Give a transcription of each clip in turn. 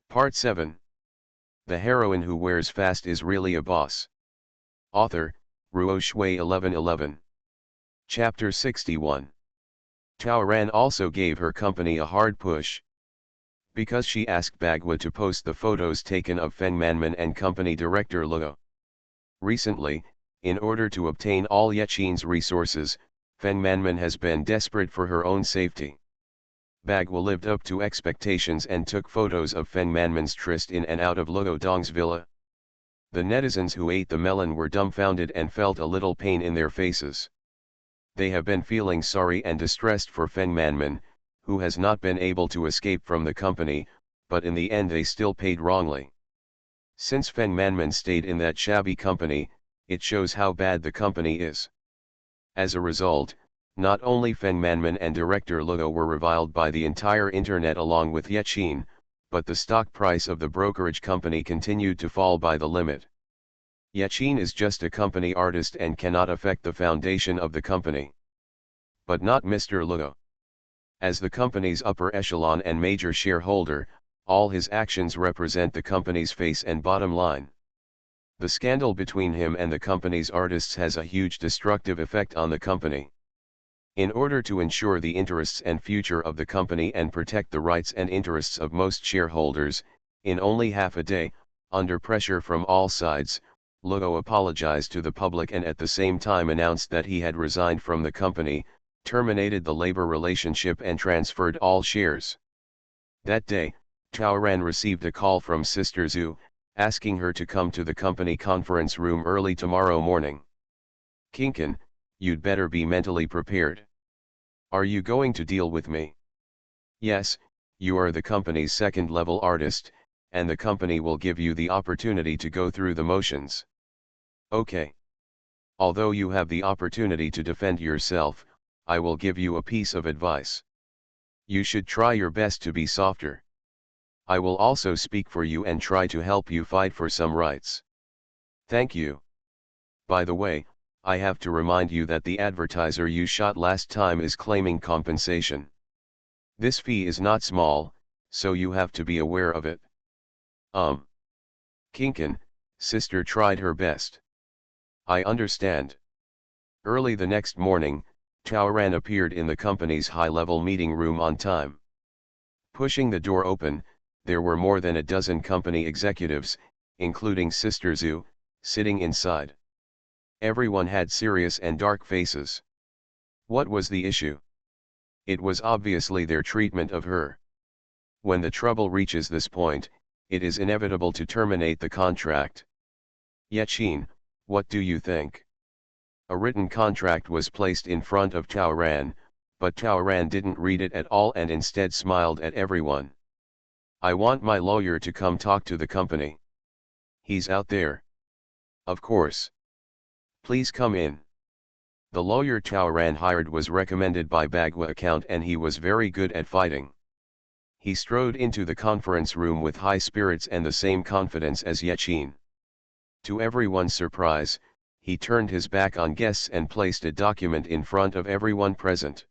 Part 7. The heroine who wears fast is really a boss. Author, Ruo Shui 1111. Chapter 61. Tao Ran also gave her company a hard push. Because she asked Bagua to post the photos taken of Feng Manman and company director Luo. Recently, in order to obtain all Yaqin's resources, Feng Manman has been desperate for her own safety. Bagua lived up to expectations and took photos of Feng Manman's tryst in and out of Luo Dong's villa. The netizens who ate the melon were dumbfounded and felt a little pain in their faces. They have been feeling sorry and distressed for Feng Manman, who has not been able to escape from the company, but in the end they still paid wrongly. Since Feng Manman stayed in that shabby company, it shows how bad the company is. As a result, not only Feng Manman and director Luo were reviled by the entire internet along with Yaqin, but the stock price of the brokerage company continued to fall by the limit. Yaqin is just a company artist and cannot affect the foundation of the company. But not Mr. Luo. As the company's upper echelon and major shareholder, all his actions represent the company's face and bottom line. The scandal between him and the company's artists has a huge destructive effect on the company. In order to ensure the interests and future of the company and protect the rights and interests of most shareholders, in only half a day, under pressure from all sides, Luo apologized to the public and at the same time announced that he had resigned from the company, terminated the labor relationship and transferred all shares. That day, Tao Ran received a call from Sister Zhu, asking her to come to the company conference room early tomorrow morning. "Kinkin, you'd better be mentally prepared. Are you going to deal with me?" "Yes, you are the company's second-level artist, and the company will give you the opportunity to go through the motions." "Okay. Although you have the opportunity to defend yourself, I will give you a piece of advice. You should try your best to be softer. I will also speak for you and try to help you fight for some rights." "Thank you. By the way, I have to remind you that the advertiser you shot last time is claiming compensation. This fee is not small, so you have to be aware of it." Kinkin, Sister tried her best. "I understand." Early the next morning, Tao Ran appeared in the company's high-level meeting room on time. Pushing the door open, there were more than a dozen company executives, including Sister Zhu, sitting inside. Everyone had serious and dark faces. What was the issue? It was obviously their treatment of her. When the trouble reaches this point, it is inevitable to terminate the contract. "Yaqin, what do you think?" A written contract was placed in front of Tao Ran, but Tao Ran didn't read it at all and instead smiled at everyone. "I want my lawyer to come talk to the company." "He's out there." "Of course. Please come in." The lawyer Tao Ran hired was recommended by Bagua account and he was very good at fighting. He strode into the conference room with high spirits and the same confidence as Yaqin. To everyone's surprise, he turned his back on guests and placed a document in front of everyone present.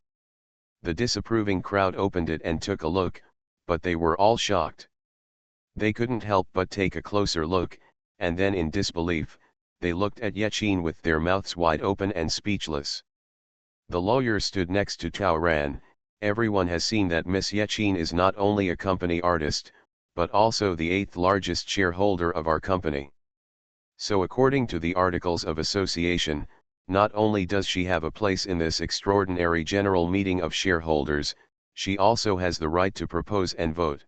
The disapproving crowd opened it and took a look, but they were all shocked. They couldn't help but take a closer look, and then in disbelief, they looked at Yaqin with their mouths wide open and speechless. The lawyer stood next to Tao Ran. Everyone has seen that Miss Yaqin is not only a company artist, but also the 8th largest shareholder of our company. So according to the Articles of Association, not only does she have a place in this extraordinary general meeting of shareholders, she also has the right to propose and vote.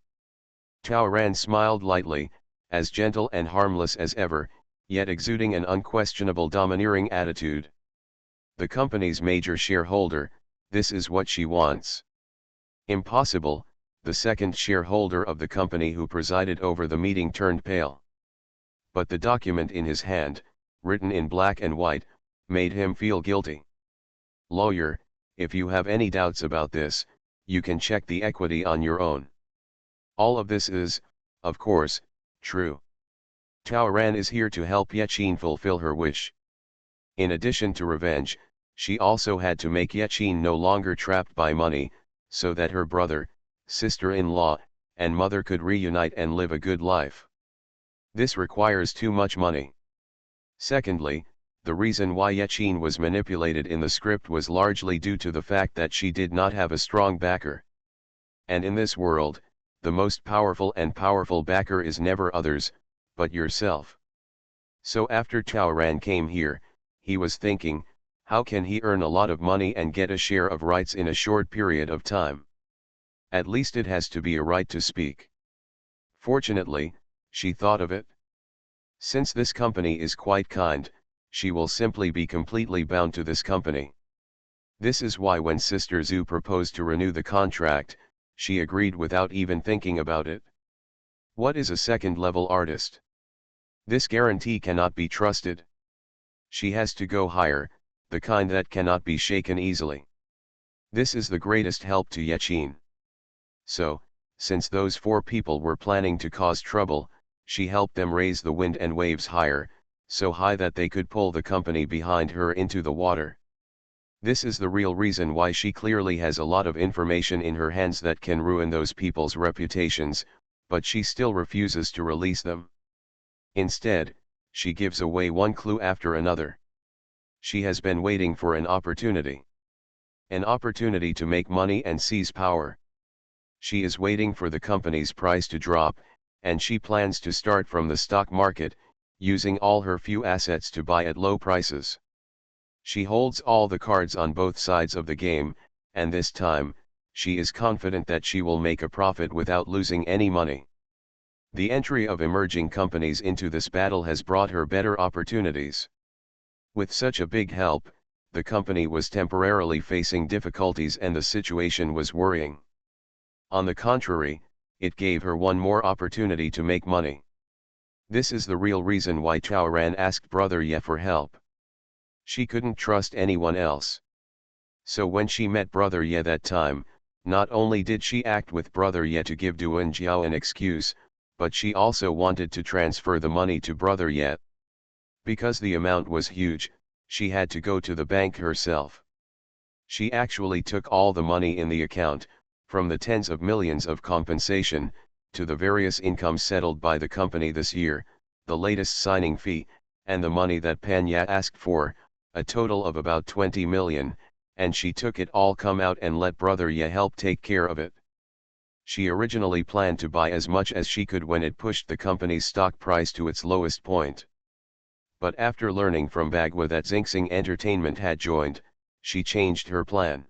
Tao Ran smiled lightly, as gentle and harmless as ever, yet exuding an unquestionable domineering attitude. The company's major shareholder, this is what she wants. Impossible, the second shareholder of the company who presided over the meeting turned pale. But the document in his hand, written in black and white, made him feel guilty. "Lawyer, if you have any doubts about this, you can check the equity on your own. All of this is, of course, true. Tao Ran is here to help Yaqin fulfill her wish. In addition to revenge, she also had to make Yaqin no longer trapped by money, so that her brother, sister-in-law, and mother could reunite and live a good life. This requires too much money. Secondly, the reason why Yechin was manipulated in the script was largely due to the fact that she did not have a strong backer. And in this world, the most powerful and powerful backer is never others, but yourself. So after Chaoran came here, he was thinking, how can he earn a lot of money and get a share of rights in a short period of time? At least it has to be a right to speak. Fortunately, she thought of it. Since this company is quite kind, she will simply be completely bound to this company. This is why when Sister Zhu proposed to renew the contract, she agreed without even thinking about it. What is a second-level artist? This guarantee cannot be trusted. She has to go higher, the kind that cannot be shaken easily. This is the greatest help to Yechin. So, since those four people were planning to cause trouble, she helped them raise the wind and waves higher, so high that they could pull the company behind her into the water. This is the real reason why she clearly has a lot of information in her hands that can ruin those people's reputations, but she still refuses to release them. Instead, she gives away one clue after another. She has been waiting for an opportunity. An opportunity to make money and seize power. She is waiting for the company's price to drop, and she plans to start from the stock market, using all her few assets to buy at low prices. She holds all the cards on both sides of the game, and this time, she is confident that she will make a profit without losing any money. The entry of emerging companies into this battle has brought her better opportunities. With such a big help, the company was temporarily facing difficulties and the situation was worrying. On the contrary, it gave her one more opportunity to make money. This is the real reason why Chaoran asked Brother Ye for help. She couldn't trust anyone else. So when she met Brother Ye that time, not only did she act with Brother Ye to give Duan Jiao an excuse, but she also wanted to transfer the money to Brother Ye. Because the amount was huge, she had to go to the bank herself. She actually took all the money in the account, from the tens of millions of compensation, to the various incomes settled by the company this year, the latest signing fee, and the money that Panya asked for, a total of about 20 million, and she took it all come out and let Brother Ye help take care of it. She originally planned to buy as much as she could when it pushed the company's stock price to its lowest point. But after learning from Bagua that Xingxing Entertainment had joined, she changed her plan.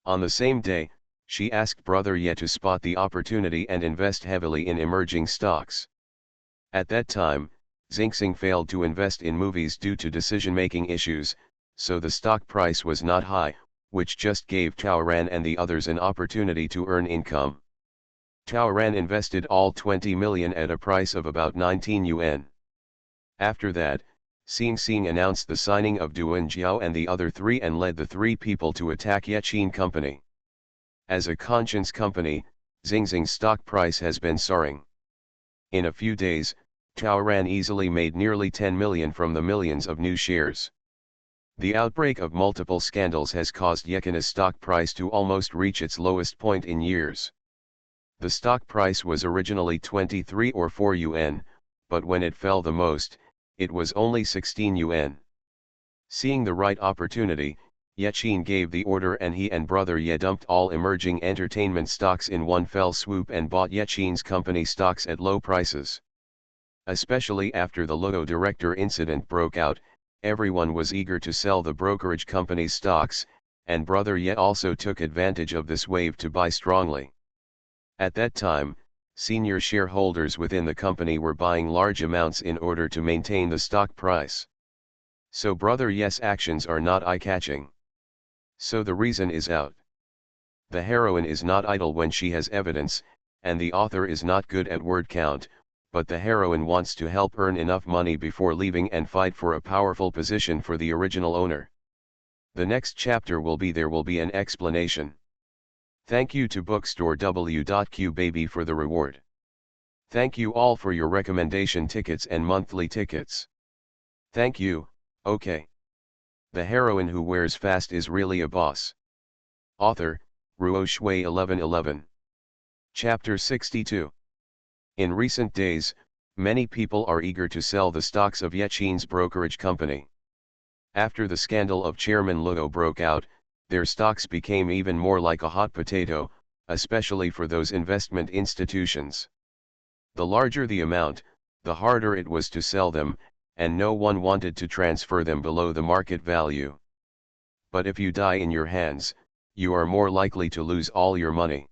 On the same day, she asked Brother Ye to spot the opportunity and invest heavily in emerging stocks. At that time, Xingxing failed to invest in movies due to decision-making issues, so the stock price was not high, which just gave Chaoran and the others an opportunity to earn income. Chaoran invested all 20 million at a price of about 19 yuan. After that, Xingxing announced the signing of Duan Jiao and the other three and led the three people to attack Yechin Company. As a conscience company, Xingxing's stock price has been soaring. In a few days, Chaoran easily made nearly 10 million from the millions of new shares. The outbreak of multiple scandals has caused Yechin's stock price to almost reach its lowest point in years. The stock price was originally 23 or 4 yuan, but when it fell the most, it was only 16 yuan. Seeing the right opportunity, Yechin gave the order and he and Brother Ye dumped all emerging entertainment stocks in one fell swoop and bought Yechin's company stocks at low prices. Especially after the Logo director incident broke out, everyone was eager to sell the brokerage company's stocks, and Brother Ye also took advantage of this wave to buy strongly. At that time, senior shareholders within the company were buying large amounts in order to maintain the stock price. So Brother Ye's actions are not eye-catching. So the reason is out. The heroine is not idle when she has evidence, and the author is not good at word count, but the heroine wants to help earn enough money before leaving and fight for a powerful position for the original owner. The next chapter will be There will be an explanation. Thank you to Bookstore W.Q Baby for the reward. Thank you all for your recommendation tickets and monthly tickets. Thank you, okay. The heroine who wears fast is really a boss. Author, Ruo Shui 1111. Chapter 62. In recent days, many people are eager to sell the stocks of Yaqin's brokerage company. After the scandal of Chairman Luo broke out, their stocks became even more like a hot potato, especially for those investment institutions. The larger the amount, the harder it was to sell them, and no one wanted to transfer them below the market value. But if you die in your hands, you are more likely to lose all your money.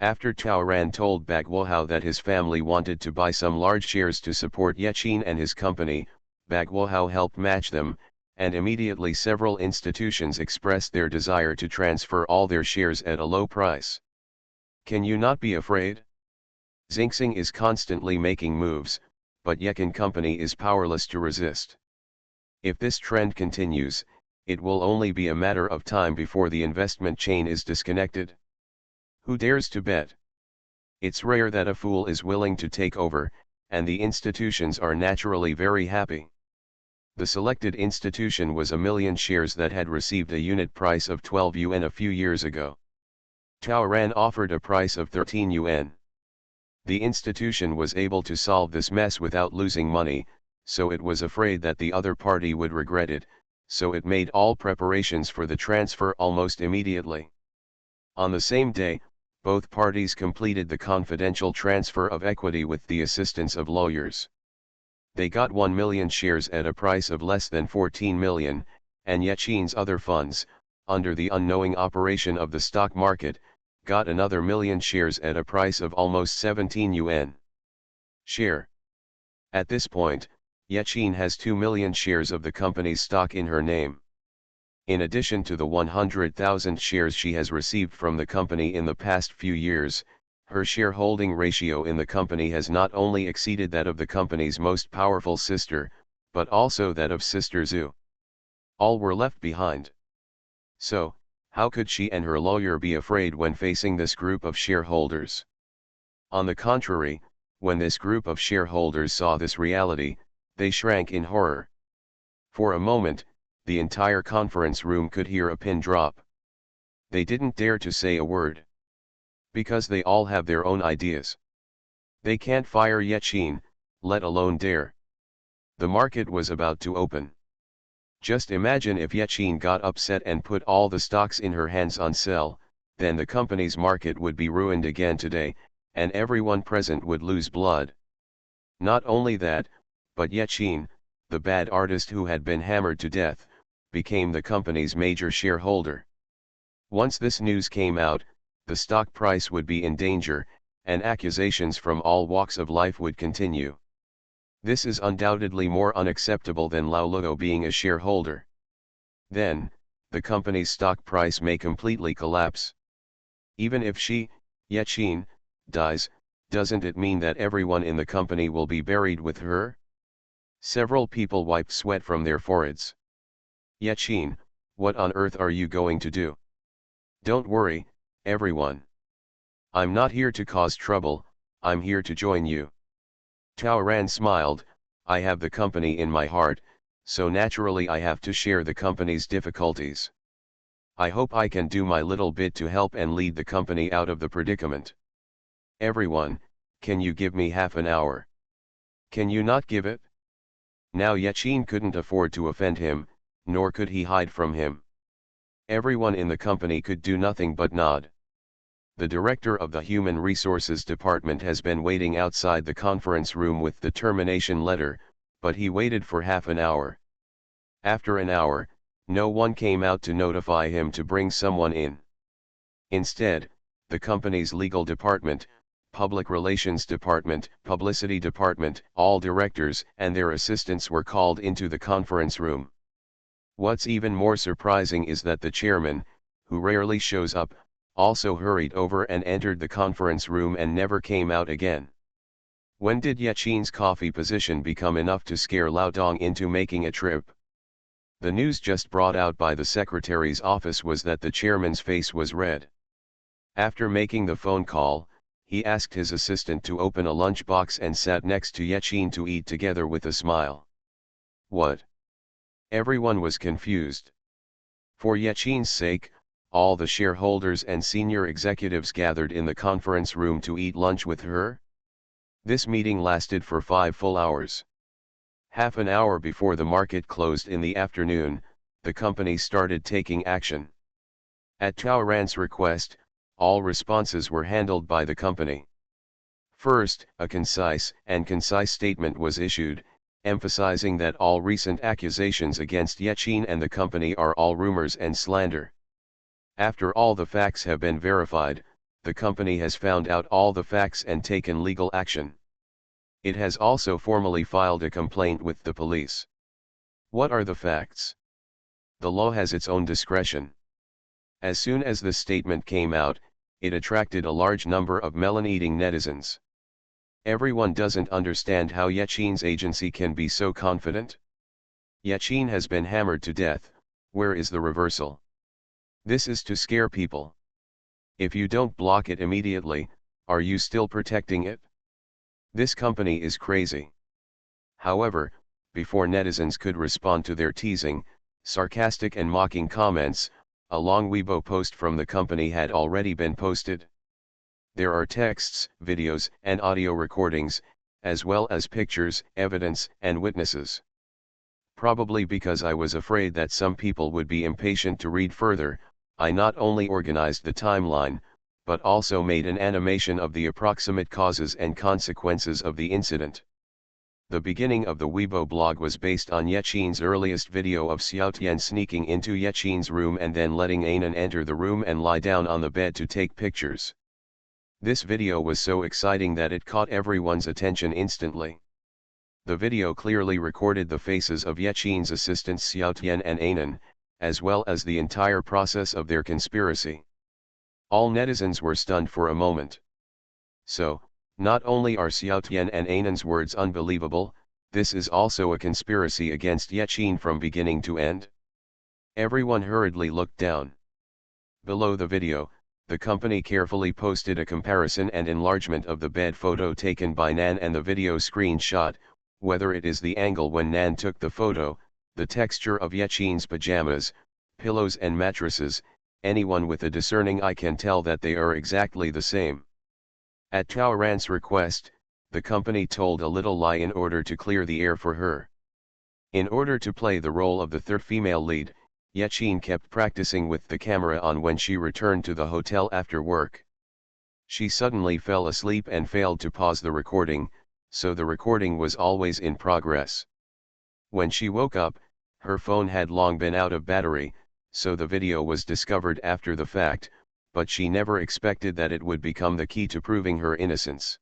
After Taoran told Bagwohao that his family wanted to buy some large shares to support Yaqin and his company, Bagwohao helped match them, and immediately several institutions expressed their desire to transfer all their shares at a low price. Can you not be afraid? Xinxing is constantly making moves, but Yaqin company is powerless to resist. If this trend continues, it will only be a matter of time before the investment chain is disconnected. Who dares to bet? It's rare that a fool is willing to take over, and the institutions are naturally very happy. The selected institution was 1,000,000 shares that had received a unit price of 12 yuan a few years ago. Taoran offered a price of 13 yuan. The institution was able to solve this mess without losing money, so it was afraid that the other party would regret it, so it made all preparations for the transfer almost immediately. On the same day, both parties completed the confidential transfer of equity with the assistance of lawyers. They got 1,000,000 shares at a price of less than 14 million, and Yaqin's other funds, under the unknowing operation of the stock market, got another 1,000,000 shares at a price of almost 17 yuan. Share. At this point, Yaqin has 2,000,000 shares of the company's stock in her name. In addition to the 100,000 shares she has received from the company in the past few years, her shareholding ratio in the company has not only exceeded that of the company's most powerful sister, but also that of Sister Zhu. All were left behind. So, how could she and her lawyer be afraid when facing this group of shareholders? On the contrary, when this group of shareholders saw this reality, they shrank in horror. For a moment, the entire conference room could hear a pin drop. They didn't dare to say a word. Because they all have their own ideas. They can't fire Yaqin, let alone dare. The market was about to open. Just imagine if Yaqin got upset and put all the stocks in her hands on sell, then the company's market would be ruined again today, and everyone present would lose blood. Not only that, but Yaqin, the bad artist who had been hammered to death, became the company's major shareholder. Once this news came out, the stock price would be in danger, and accusations from all walks of life would continue. This is undoubtedly more unacceptable than Lao Luo being a shareholder. Then, the company's stock price may completely collapse. Even if she, Yaqin, dies, doesn't it mean that everyone in the company will be buried with her? Several people wiped sweat from their foreheads. Yaqin, what on earth are you going to do? Don't worry, everyone. I'm not here to cause trouble, I'm here to join you. Taoran smiled, I have the company in my heart, so naturally I have to share the company's difficulties. I hope I can do my little bit to help and lead the company out of the predicament. Everyone, can you give me half an hour? Can you not give it? Now Yaqin couldn't afford to offend him, nor could he hide from him. Everyone in the company could do nothing but nod. The director of the Human Resources Department has been waiting outside the conference room with the termination letter, but he waited for half an hour. After an hour, no one came out to notify him to bring someone in. Instead, the company's legal department, public relations department, publicity department, all directors and their assistants were called into the conference room. What's even more surprising is that the chairman, who rarely shows up, also hurried over and entered the conference room and never came out again. When did Yaqin's coffee position become enough to scare Lao Dong into making a trip? The news just brought out by the secretary's office was that the chairman's face was red. After making the phone call, he asked his assistant to open a lunchbox and sat next to Yaqin to eat together with a smile. What? Everyone was confused. For Yaqin's sake, all the shareholders and senior executives gathered in the conference room to eat lunch with her? This meeting lasted for 5 full hours. Half an hour before the market closed in the afternoon, the company started taking action. At Chao Ran's request, all responses were handled by the company. First, a concise statement was issued, emphasizing that all recent accusations against Yechin and the company are all rumors and slander. After all the facts have been verified, the company has found out all the facts and taken legal action. It has also formally filed a complaint with the police. What are the facts? The law has its own discretion. As soon as the statement came out, it attracted a large number of melon-eating netizens. Everyone doesn't understand how Yechin's agency can be so confident. Yechin has been hammered to death, where is the reversal? This is to scare people. If you don't block it immediately, are you still protecting it? This company is crazy. However, before netizens could respond to their teasing, sarcastic and mocking comments, a long Weibo post from the company had already been posted. There are texts, videos, and audio recordings, as well as pictures, evidence, and witnesses. Probably because I was afraid that some people would be impatient to read further, I not only organized the timeline, but also made an animation of the approximate causes and consequences of the incident. The beginning of the Weibo blog was based on Yechin's earliest video of Xiaotian sneaking into Yechin's room and then letting Anan enter the room and lie down on the bed to take pictures. This video was so exciting that it caught everyone's attention instantly. The video clearly recorded the faces of Yechin's assistants Xiaotian and Anan, as well as the entire process of their conspiracy. All netizens were stunned for a moment. So, not only are Xiaotian and Anan's words unbelievable, this is also a conspiracy against Yechin from beginning to end? Everyone hurriedly looked down. Below the video, the company carefully posted a comparison and enlargement of the bed photo taken by Nan and the video screenshot, whether it is the angle when Nan took the photo, the texture of Yechin's pajamas, pillows and mattresses, anyone with a discerning eye can tell that they are exactly the same. At Chao Ran's request, the company told a little lie in order to clear the air for her. In order to play the role of the third female lead, Yechin kept practicing with the camera on when she returned to the hotel after work. She suddenly fell asleep and failed to pause the recording, so the recording was always in progress. When she woke up, her phone had long been out of battery, so the video was discovered after the fact, but she never expected that it would become the key to proving her innocence.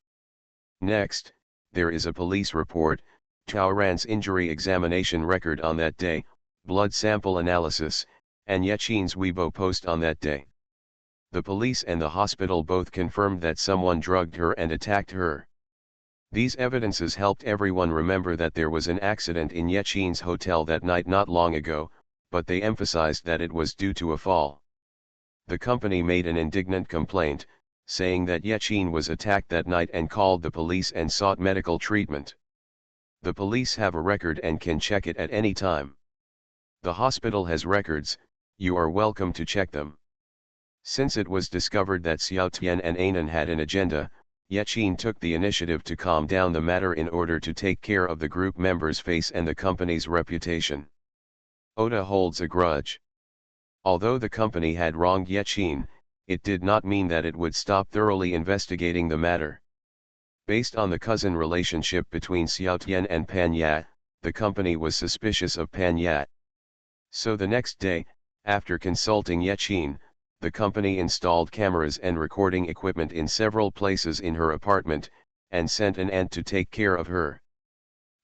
Next, there is a police report, Chao Ran's injury examination record on that day, blood sample analysis, and Yechin's Weibo post on that day. The police and the hospital both confirmed that someone drugged her and attacked her. These evidences helped everyone remember that there was an accident in Yechin's hotel that night not long ago, but they emphasized that it was due to a fall. The company made an indignant complaint, saying that Yechin was attacked that night and called the police and sought medical treatment. The police have a record and can check it at any time. The hospital has records, you are welcome to check them. Since it was discovered that Xiaotian and Anan had an agenda, Yechin took the initiative to calm down the matter in order to take care of the group members' face and the company's reputation. Oda holds a grudge. Although the company had wronged Yechin, it did not mean that it would stop thoroughly investigating the matter. Based on the cousin relationship between Xiaotian and Pan Yat, the company was suspicious of Pan Yat. So the next day, after consulting Yechin, the company installed cameras and recording equipment in several places in her apartment, and sent an ant to take care of her.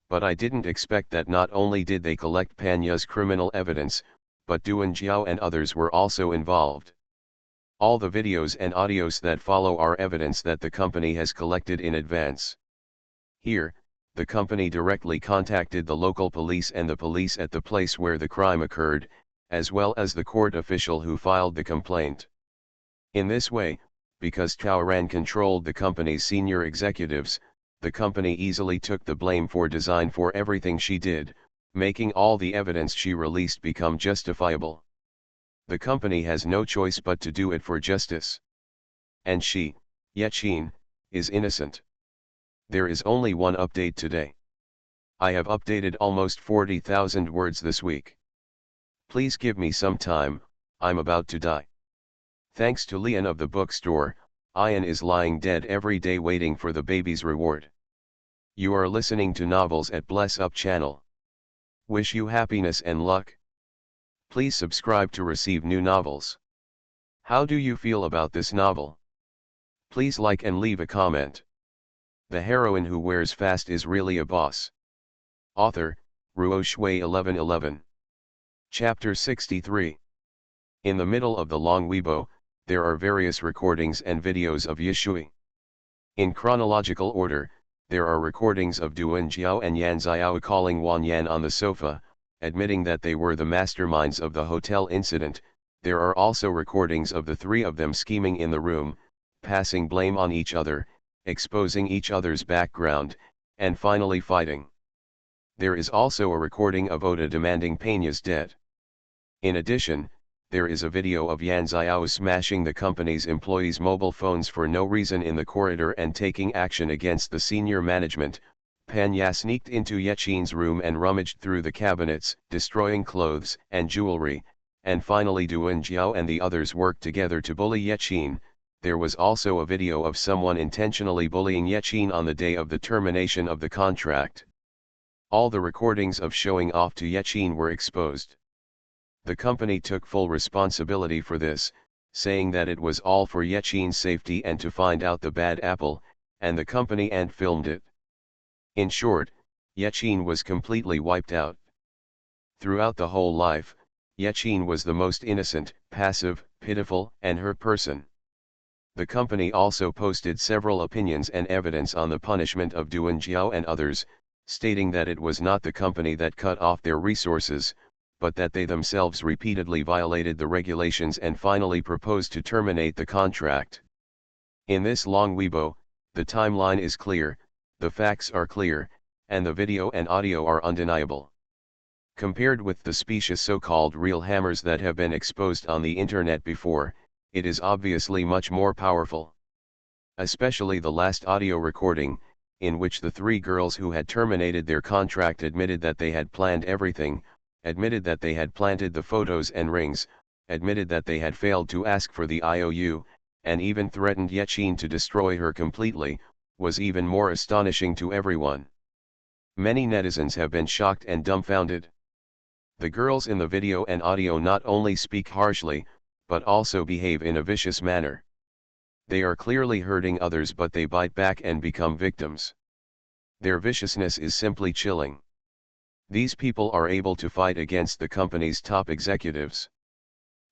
But I didn't expect that not only did they collect Panya's criminal evidence, but Duan Jiao and others were also involved. All the videos and audios that follow are evidence that the company has collected in advance. Here, the company directly contacted the local police and the police at the place where the crime occurred, as well as the court official who filed the complaint. In this way, because Chao Ran controlled the company's senior executives, the company easily took the blame for design for everything she did, making all the evidence she released become justifiable. The company has no choice but to do it for justice. And she, Yechin, is innocent. There is only one update today. I have updated almost 40,000 words this week. Please give me some time, I'm about to die. Thanks to Leon of the bookstore, Ian is lying dead every day waiting for the baby's reward. You are listening to Novels at Bless Up channel. Wish you happiness and luck. Please subscribe to receive new novels. How do you feel about this novel? Please like and leave a comment. The heroine who wears fast is really a boss. Author, Ruo Shui 1111. Chapter 63. In the middle of the long Weibo, there are various recordings and videos of Yeshui. In chronological order, there are recordings of Duan Jiao and Yan Xiao calling Wan Yan on the sofa, admitting that they were the masterminds of the hotel incident. There are also recordings of the three of them scheming in the room, passing blame on each other, exposing each other's background, and finally fighting. There is also a recording of Oda demanding Peña's debt. In addition, there is a video of Yan Xiao smashing the company's employees' mobile phones for no reason in the corridor and taking action against the senior management. Peña sneaked into Yechin's room and rummaged through the cabinets, destroying clothes and jewelry, and finally Duan Jiao and the others worked together to bully Yechin. There was also a video of someone intentionally bullying Yechin on the day of the termination of the contract. All the recordings of showing off to Yechin were exposed. The company took full responsibility for this, saying that it was all for Yechin's safety and to find out the bad apple, and the company and filmed it. In short, Yechin was completely wiped out. Throughout the whole life, Yechin was the most innocent, passive, pitiful, and hurt person. The company also posted several opinions and evidence on the punishment of Duan Jiao and others, stating that it was not the company that cut off their resources, but that they themselves repeatedly violated the regulations and finally proposed to terminate the contract. In this long Weibo, the timeline is clear, the facts are clear, and the video and audio are undeniable. Compared with the specious so-called real hammers that have been exposed on the internet before, it is obviously much more powerful. Especially the last audio recording, in which the three girls who had terminated their contract admitted that they had planned everything, admitted that they had planted the photos and rings, admitted that they had failed to ask for the IOU, and even threatened Yechin to destroy her completely, was even more astonishing to everyone. Many netizens have been shocked and dumbfounded. The girls in the video and audio not only speak harshly, but also behave in a vicious manner. They are clearly hurting others, but they bite back and become victims. Their viciousness is simply chilling. These people are able to fight against the company's top executives.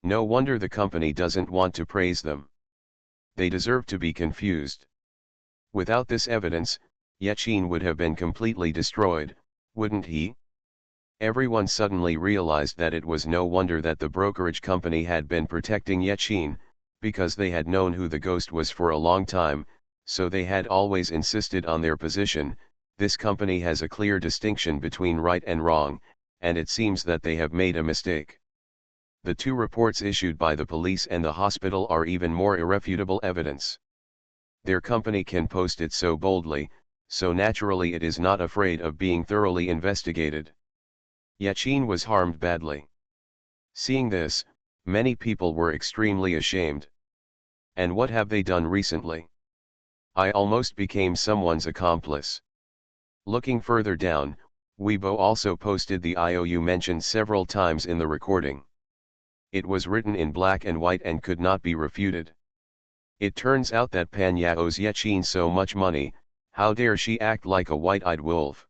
No wonder the company doesn't want to praise them. They deserve to be confused. Without this evidence, Yechin would have been completely destroyed, wouldn't he? Everyone suddenly realized that it was no wonder that the brokerage company had been protecting Yechin, because they had known who the ghost was for a long time, so they had always insisted on their position. This company has a clear distinction between right and wrong, and it seems that they have made a mistake. The two reports issued by the police and the hospital are even more irrefutable evidence. Their company can post it so boldly, so naturally it is not afraid of being thoroughly investigated. Yechin was harmed badly. Seeing this, many people were extremely ashamed. And what have they done recently? I almost became someone's accomplice. Looking further down, Weibo also posted the IOU mentioned several times in the recording. It was written in black and white and could not be refuted. It turns out that Peña owes Yechin so much money, how dare she act like a white-eyed wolf?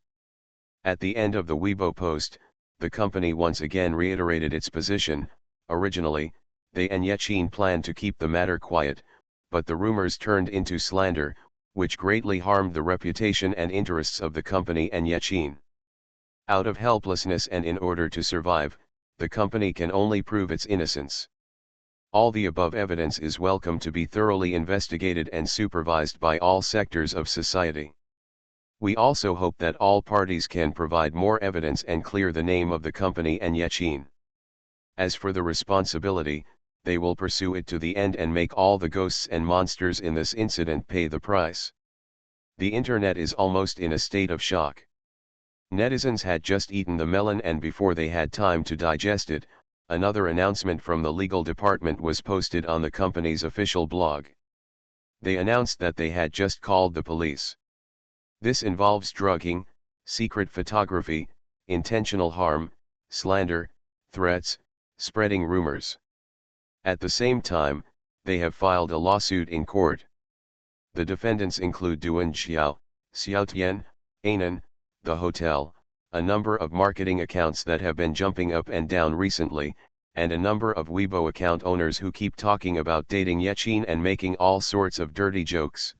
At the end of the Weibo post, the company once again reiterated its position. Originally, they and Yechin planned to keep the matter quiet, but the rumors turned into slander, which greatly harmed the reputation and interests of the company and Yechin. Out of helplessness and in order to survive, the company can only prove its innocence. All the above evidence is welcome to be thoroughly investigated and supervised by all sectors of society. We also hope that all parties can provide more evidence and clear the name of the company and Yechin. As for the responsibility, they will pursue it to the end and make all the ghosts and monsters in this incident pay the price. The internet is almost in a state of shock. Netizens had just eaten the melon, and before they had time to digest it, another announcement from the legal department was posted on the company's official blog. They announced that they had just called the police. This involves drugging, secret photography, intentional harm, slander, threats, spreading rumors. At the same time, they have filed a lawsuit in court. The defendants include Duan Xiao, Xiaotian, Anan, the hotel, a number of marketing accounts that have been jumping up and down recently, and a number of Weibo account owners who keep talking about dating Yaqin and making all sorts of dirty jokes.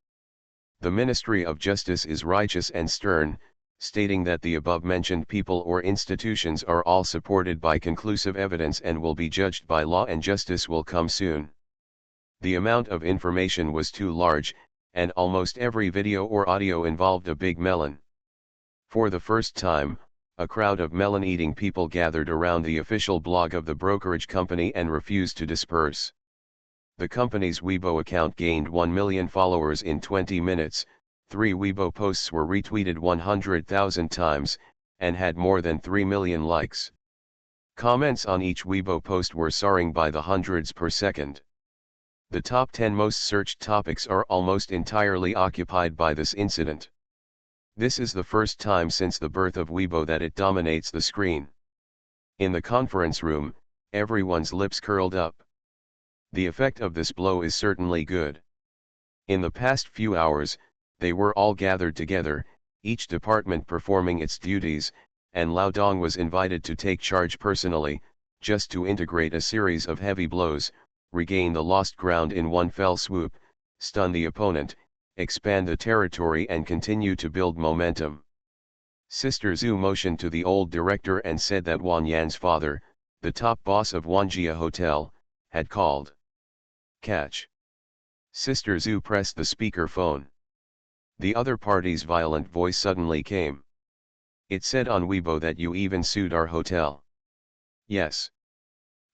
The Ministry of Justice is righteous and stern, stating that the above-mentioned people or institutions are all supported by conclusive evidence and will be judged by law, and justice will come soon. The amount of information was too large, and almost every video or audio involved a big melon. For the first time, a crowd of melon-eating people gathered around the official blog of the brokerage company and refused to disperse. The company's Weibo account gained 1 million followers in 20 minutes, 3 Weibo posts were retweeted 100,000 times, and had more than 3 million likes. Comments on each Weibo post were soaring by the hundreds per second. The top 10 most searched topics are almost entirely occupied by this incident. This is the first time since the birth of Weibo that it dominates the screen. In the conference room, everyone's lips curled up. The effect of this blow is certainly good. In the past few hours, they were all gathered together, each department performing its duties, and Lao Dong was invited to take charge personally, just to integrate a series of heavy blows, regain the lost ground in one fell swoop, stun the opponent, expand the territory and continue to build momentum. Sister Zhu motioned to the old director and said that Wan Yan's father, the top boss of Wanjia Hotel, had called. Catch. Sister Zhu pressed the speaker phone. The other party's violent voice suddenly came. It said on Weibo that you even sued our hotel. Yes.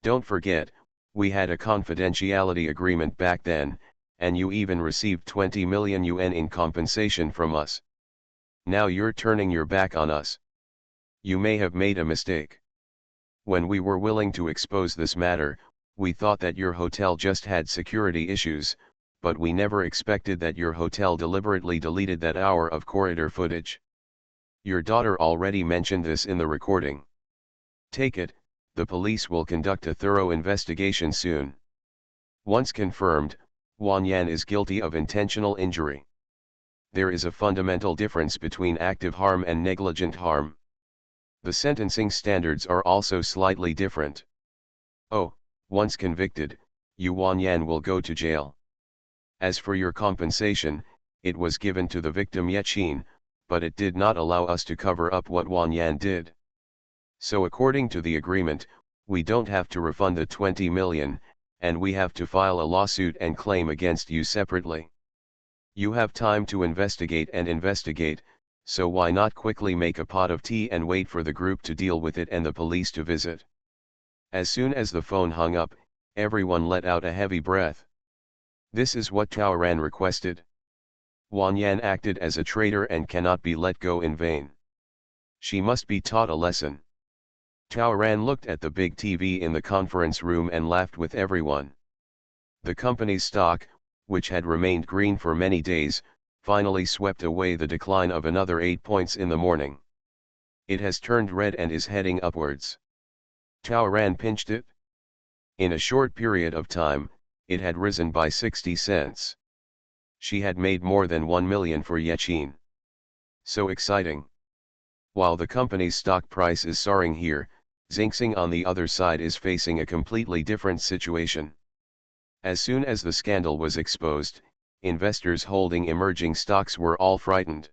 Don't forget, we had a confidentiality agreement back then, and you even received 20 million yuan in compensation from us. Now you're turning your back on us. You may have made a mistake. When we were willing to expose this matter, we thought that your hotel just had security issues, but we never expected that your hotel deliberately deleted that hour of corridor footage. Your daughter already mentioned this in the recording. Take it, the police will conduct a thorough investigation soon. Once confirmed, Wan Yan is guilty of intentional injury. There is a fundamental difference between active harm and negligent harm. The sentencing standards are also slightly different. Oh, once convicted, you Wan Yan will go to jail. As for your compensation, it was given to the victim Yaqin, but it did not allow us to cover up what Wan Yan did. So according to the agreement, we don't have to refund the 20 million, and we have to file a lawsuit and claim against you separately. You have time to investigate and investigate, so why not quickly make a pot of tea and wait for the group to deal with it and the police to visit? As soon as the phone hung up, everyone let out a heavy breath. This is what Taoran requested. Wan Yan acted as a traitor and cannot be let go in vain. She must be taught a lesson. Taoran looked at the big TV in the conference room and laughed with everyone. The company's stock, which had remained green for many days, finally swept away the decline of another 8 points in the morning. It has turned red and is heading upwards. Taoran pinched it. In a short period of time, it had risen by 60 cents. She had made more than 1 million for Yaqin. So exciting. While the company's stock price is soaring here, Xinxing on the other side is facing a completely different situation. As soon as the scandal was exposed, investors holding emerging stocks were all frightened.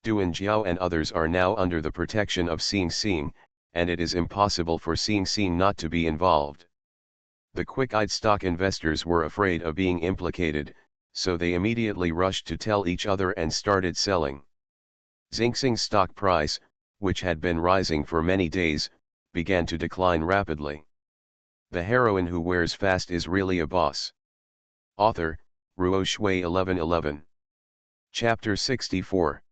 Duan Jiao and others are now under the protection of Xinxing, and it is impossible for Xinxing not to be involved. The quick-eyed stock investors were afraid of being implicated, so they immediately rushed to tell each other and started selling. Xinxing's stock price, which had been rising for many days, began to decline rapidly. The heroine who wears fast is really a boss. Author, Ruo Shui 1111. Chapter 64.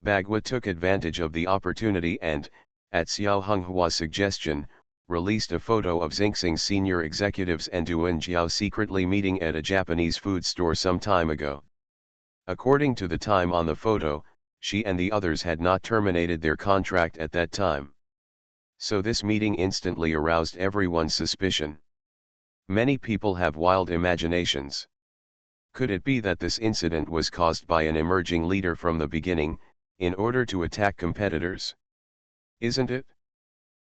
Bagua took advantage of the opportunity and, at Xiao Honghua's suggestion, released a photo of Xingxing's senior executives and Duan Jiao secretly meeting at a Japanese food store some time ago. According to the time on the photo, she and the others had not terminated their contract at that time. So this meeting instantly aroused everyone's suspicion. Many people have wild imaginations. Could it be that this incident was caused by an emerging leader from the beginning, in order to attack competitors? Isn't it?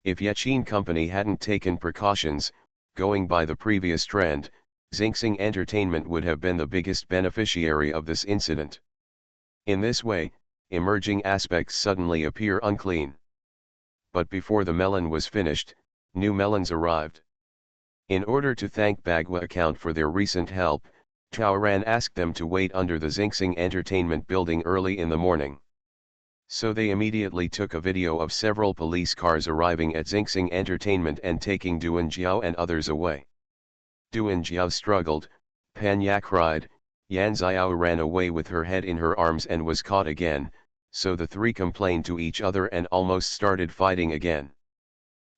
If Yaqin Company hadn't taken precautions, going by the previous trend, Xingxing Entertainment would have been the biggest beneficiary of this incident. In this way, emerging aspects suddenly appear unclean. But before the melon was finished, new melons arrived. In order to thank Bagua account for their recent help, Taoran asked them to wait under the Xingxing Entertainment building early in the morning. So they immediately took a video of several police cars arriving at Xingxing Entertainment and taking Duan Jiao and others away. Duan Jiao struggled, Pan Ya cried, Yan Xiao ran away with her head in her arms and was caught again, so the three complained to each other and almost started fighting again.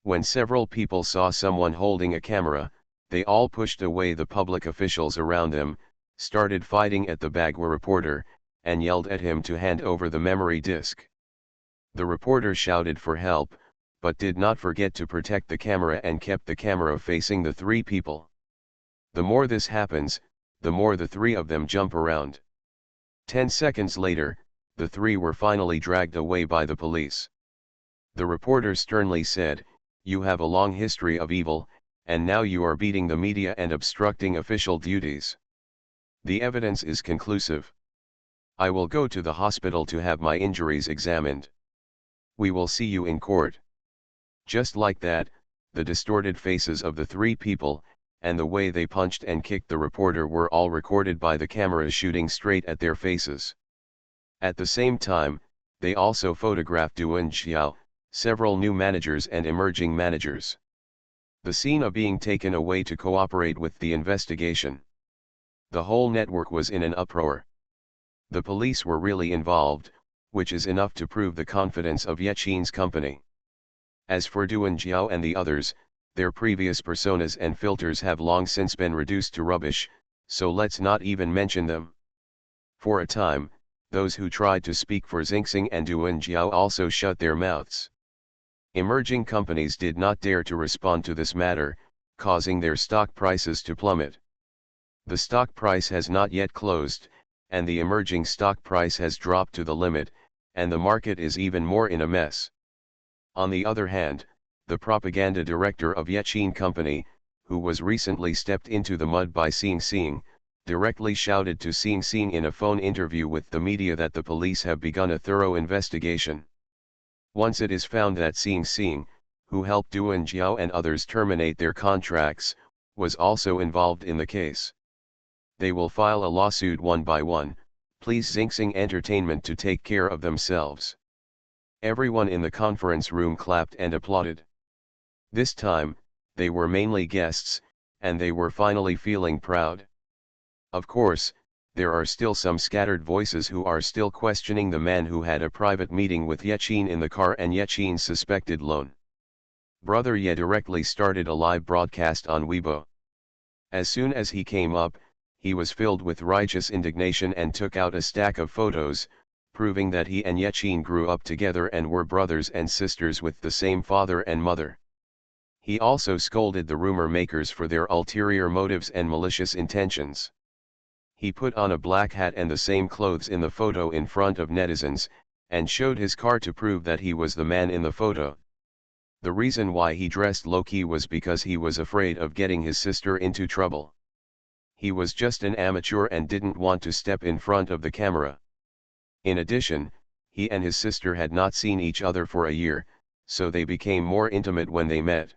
When several people saw someone holding a camera, they all pushed away the public officials around them, started fighting at the Bagua reporter, and yelled at him to hand over the memory disk. The reporter shouted for help, but did not forget to protect the camera and kept the camera facing the three people. The more this happens, the more the three of them jump around. 10 seconds later, the three were finally dragged away by the police. The reporter sternly said, "You have a long history of evil, and now you are beating the media and obstructing official duties. The evidence is conclusive. I will go to the hospital to have my injuries examined. We will see you in court." Just like that, the distorted faces of the three people, and the way they punched and kicked the reporter were all recorded by the cameras shooting straight at their faces. At the same time, they also photographed Duan Xiao, several new managers and emerging managers. The scene of being taken away to cooperate with the investigation. The whole network was in an uproar. The police were really involved, which is enough to prove the confidence of Yaqin's company. As for Duan Jiao and the others, their previous personas and filters have long since been reduced to rubbish, so let's not even mention them. For a time, those who tried to speak for Xingxing and Duan Jiao also shut their mouths. Emerging companies did not dare to respond to this matter, causing their stock prices to plummet. The stock price has not yet closed, and the emerging stock price has dropped to the limit, and the market is even more in a mess. On the other hand, the propaganda director of Yaqin Company, who was recently stepped into the mud by Xingxing, directly shouted to Xingxing in a phone interview with the media that the police have begun a thorough investigation. Once it is found that Xingxing, who helped Duan Jiao and others terminate their contracts, was also involved in the case, they will file a lawsuit one by one. Please Xingxing Entertainment to take care of themselves. Everyone in the conference room clapped and applauded. This time, they were mainly guests, and they were finally feeling proud. Of course, there are still some scattered voices who are still questioning the man who had a private meeting with Yaqin in the car and Yaqin's suspected loan. Brother Ye directly started a live broadcast on Weibo. As soon as he came up, he was filled with righteous indignation and took out a stack of photos, proving that he and Yaqin grew up together and were brothers and sisters with the same father and mother. He also scolded the rumor makers for their ulterior motives and malicious intentions. He put on a black hat and the same clothes in the photo in front of netizens, and showed his car to prove that he was the man in the photo. The reason why he dressed low-key was because he was afraid of getting his sister into trouble. He was just an amateur and didn't want to step in front of the camera. In addition, he and his sister had not seen each other for a year, so they became more intimate when they met.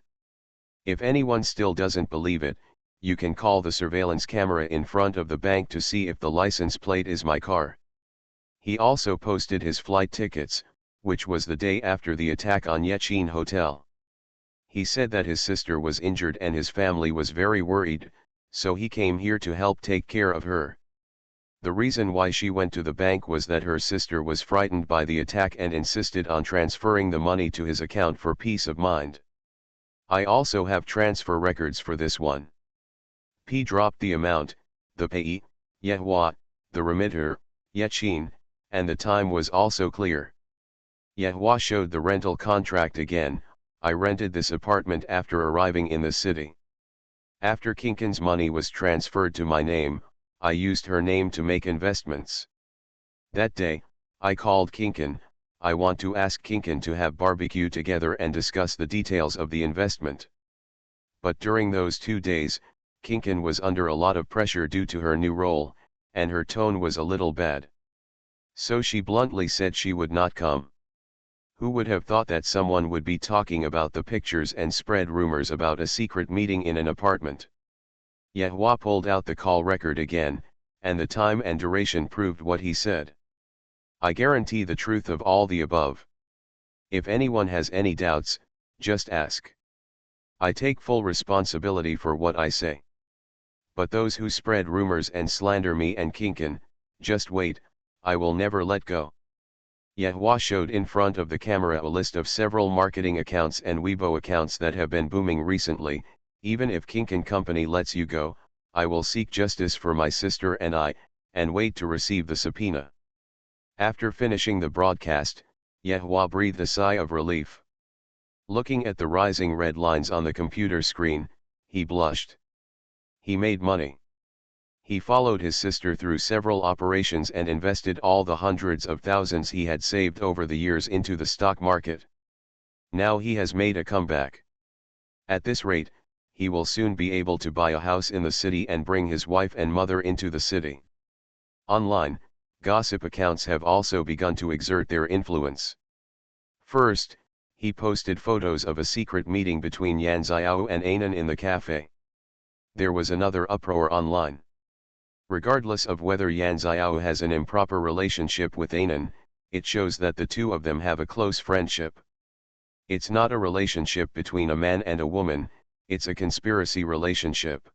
If anyone still doesn't believe it, you can call the surveillance camera in front of the bank to see if the license plate is my car. He also posted his flight tickets, which was the day after the attack on Yaqin Hotel. He said that his sister was injured and his family was very worried, so he came here to help take care of her. The reason why she went to the bank was that her sister was frightened by the attack and insisted on transferring the money to his account for peace of mind. I also have transfer records for this one. P dropped the amount, the payee, Yehua, the remitter, Yechin, and the time was also clear. Yehua showed the rental contract again. I rented this apartment after arriving in the city. After Kinkin's money was transferred to my name, I used her name to make investments. That day, I called Kinkin. I want to ask Kinkin to have barbecue together and discuss the details of the investment. But during those 2 days, Kinkin was under a lot of pressure due to her new role, and her tone was a little bad. So she bluntly said she would not come. Who would have thought that someone would be talking about the pictures and spread rumors about a secret meeting in an apartment? Yehua pulled out the call record again, and the time and duration proved what he said. I guarantee the truth of all the above. If anyone has any doubts, just ask. I take full responsibility for what I say. But those who spread rumors and slander me and Kinkin, just wait, I will never let go. Yehua showed in front of the camera a list of several marketing accounts and Weibo accounts that have been booming recently. Even if Kinkin Company lets you go, I will seek justice for my sister and I, and wait to receive the subpoena. After finishing the broadcast, Yehua breathed a sigh of relief. Looking at the rising red lines on the computer screen, he blushed. He made money. He followed his sister through several operations and invested all the hundreds of thousands he had saved over the years into the stock market. Now he has made a comeback. At this rate, he will soon be able to buy a house in the city and bring his wife and mother into the city. Online, gossip accounts have also begun to exert their influence. First, he posted photos of a secret meeting between Yan Xiao and Anan in the cafe. There was another uproar online. Regardless of whether Yan Xiao has an improper relationship with Anan, it shows that the two of them have a close friendship. It's not a relationship between a man and a woman, it's a conspiracy relationship.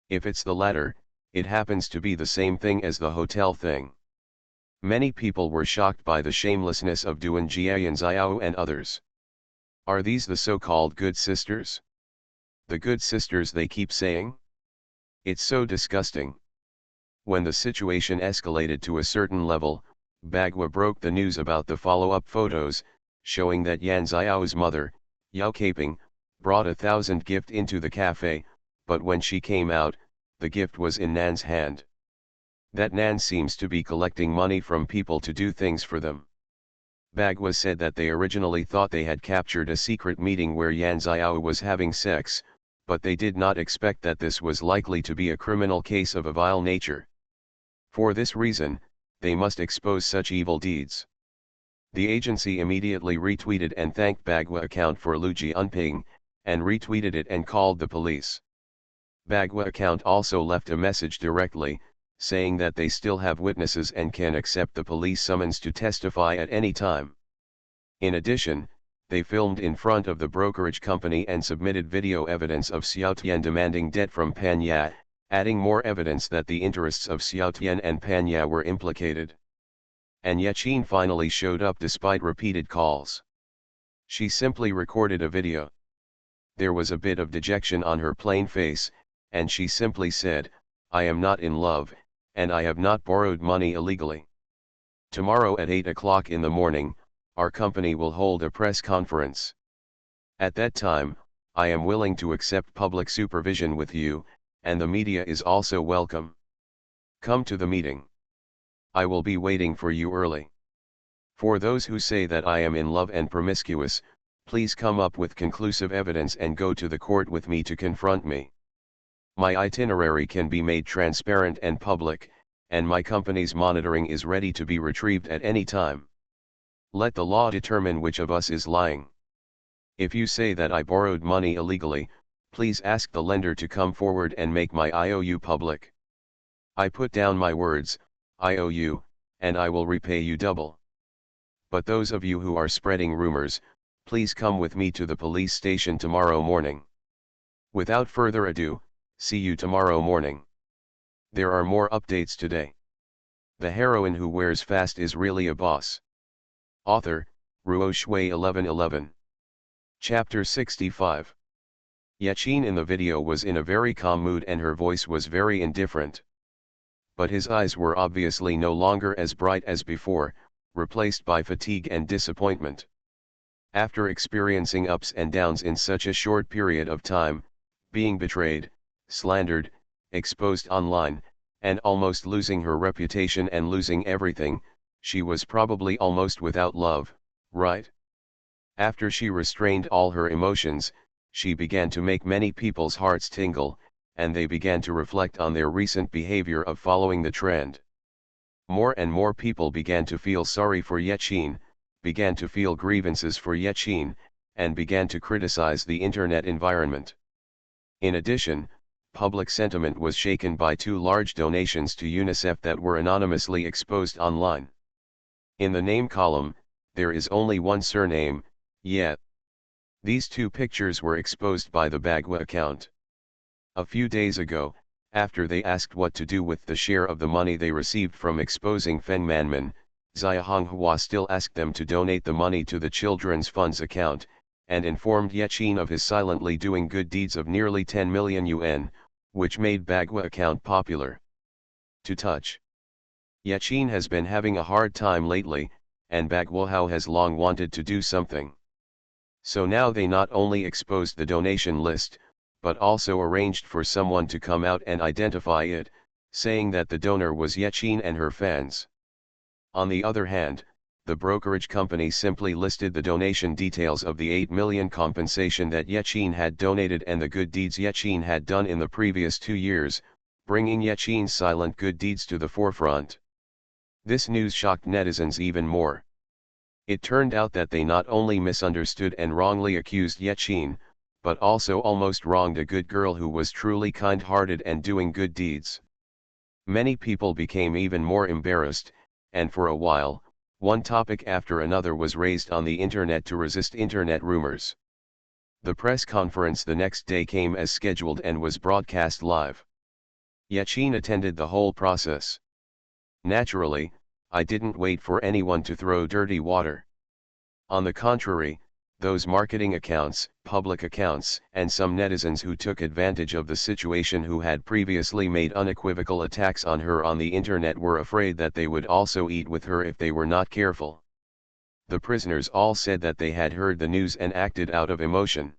If it's the latter, it happens to be the same thing as the hotel thing. Many people were shocked by the shamelessness of Duan Jia, Yan Xiao and others. Are these the so-called good sisters? The good sisters they keep saying? It's so disgusting. When the situation escalated to a certain level, Bagua broke the news about the follow-up photos, showing that Yan Xiao's mother, Yao Caping, brought 1,000 gift into the cafe, but when she came out, the gift was in Nan's hand. That Nan seems to be collecting money from people to do things for them. Bagua said that they originally thought they had captured a secret meeting where Yan Xiao was having sex, but they did not expect that this was likely to be a criminal case of a vile nature. For this reason, they must expose such evil deeds. The agency immediately retweeted and thanked Bagua account for Lu Jianping, and retweeted it and called the police. Bagua account also left a message directly, saying that they still have witnesses and can accept the police summons to testify at any time. In addition, they filmed in front of the brokerage company and submitted video evidence of Xiao Tian demanding debt from Pan Ya, adding more evidence that the interests of Xiao Tian and Pan Ya were implicated. And Yechin finally showed up despite repeated calls. She simply recorded a video. There was a bit of dejection on her plain face, and she simply said, "I am not in love, and I have not borrowed money illegally. Tomorrow at 8 o'clock in the morning, our company will hold a press conference. At that time, I am willing to accept public supervision with you, and the media is also welcome. Come to the meeting. I will be waiting for you early. For those who say that I am in love and promiscuous, please come up with conclusive evidence and go to the court with me to confront me. My itinerary can be made transparent and public, and my company's monitoring is ready to be retrieved at any time. Let the law determine which of us is lying. If you say that I borrowed money illegally, please ask the lender to come forward and make my IOU public. I put down my words, IOU, and I will repay you double. But those of you who are spreading rumors, please come with me to the police station tomorrow morning. Without further ado, see you tomorrow morning. There are more updates today. The heroine who wears fast is really a boss. Author, Ruo Shui 1111. Chapter 65. Yachin in the video was in a very calm mood and her voice was very indifferent. But his eyes were obviously no longer as bright as before, replaced by fatigue and disappointment. After experiencing ups and downs in such a short period of time, being betrayed, slandered, exposed online, and almost losing her reputation and losing everything, she was probably almost without love, right? After she restrained all her emotions, she began to make many people's hearts tingle, and they began to reflect on their recent behavior of following the trend. More and more people began to feel sorry for Yachin, began to feel grievances for Yachin, and began to criticize the internet environment. In addition, public sentiment was shaken by 2 large donations to UNICEF that were anonymously exposed online. In the name column, there is only one surname, Yet. These 2 pictures were exposed by the Bagua account. A few days ago, after they asked what to do with the share of the money they received from exposing Feng Manman, Xia Honghua still asked them to donate the money to the Children's Funds account, and informed Yachin of his silently doing good deeds of nearly 10 million yuan, which made Bagua account popular. To touch. Yachin has been having a hard time lately, and Bagua has long wanted to do something. So now they not only exposed the donation list, but also arranged for someone to come out and identify it, saying that the donor was Yachin and her fans. On the other hand, the brokerage company simply listed the donation details of the 8 million compensation that Yachin had donated and the good deeds Yachin had done in the previous 2 years, bringing Yachin's silent good deeds to the forefront. This news shocked netizens even more. It turned out that they not only misunderstood and wrongly accused Yachin, but also almost wronged a good girl who was truly kind-hearted and doing good deeds. Many people became even more embarrassed, and for a while, one topic after another was raised on the internet to resist internet rumors. The press conference the next day came as scheduled and was broadcast live. Yachin attended the whole process. Naturally, I didn't wait for anyone to throw dirty water. On the contrary, those marketing accounts, public accounts, and some netizens who took advantage of the situation who had previously made unequivocal attacks on her on the internet were afraid that they would also eat with her if they were not careful. The prisoners all said that they had heard the news and acted out of emotion.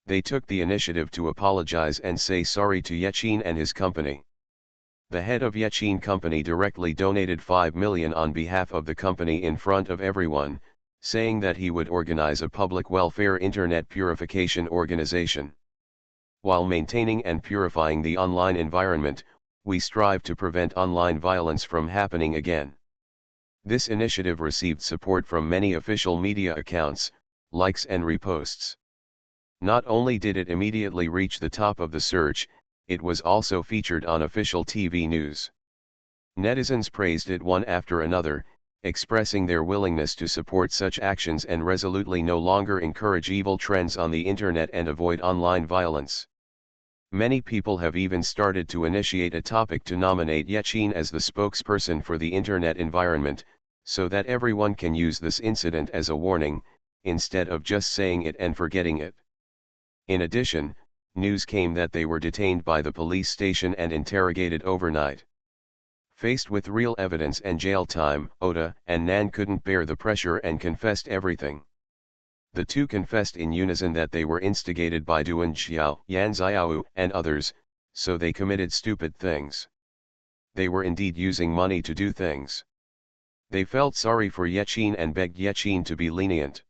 They took the initiative to apologize and say sorry to Yachin and his company. The head of Yachin company directly donated 5 million on behalf of the company in front of everyone, saying that he would organize a public welfare internet purification organization. While maintaining and purifying the online environment, we strive to prevent online violence from happening again. This initiative received support from many official media accounts, likes and reposts. Not only did it immediately reach the top of the search, it was also featured on official TV news. Netizens praised it one after another, expressing their willingness to support such actions and resolutely no longer encourage evil trends on the internet and avoid online violence. Many people have even started to initiate a topic to nominate Yachin as the spokesperson for the internet environment, so that everyone can use this incident as a warning, instead of just saying it and forgetting it. In addition, news came that they were detained by the police station and interrogated overnight. Faced with real evidence and jail time, Oda and Nan couldn't bear the pressure and confessed everything. The 2 confessed in unison that they were instigated by Duan Xiao, Yan Xiao, and others, so they committed stupid things. They were indeed using money to do things. They felt sorry for Yachin and begged Yachin to be lenient.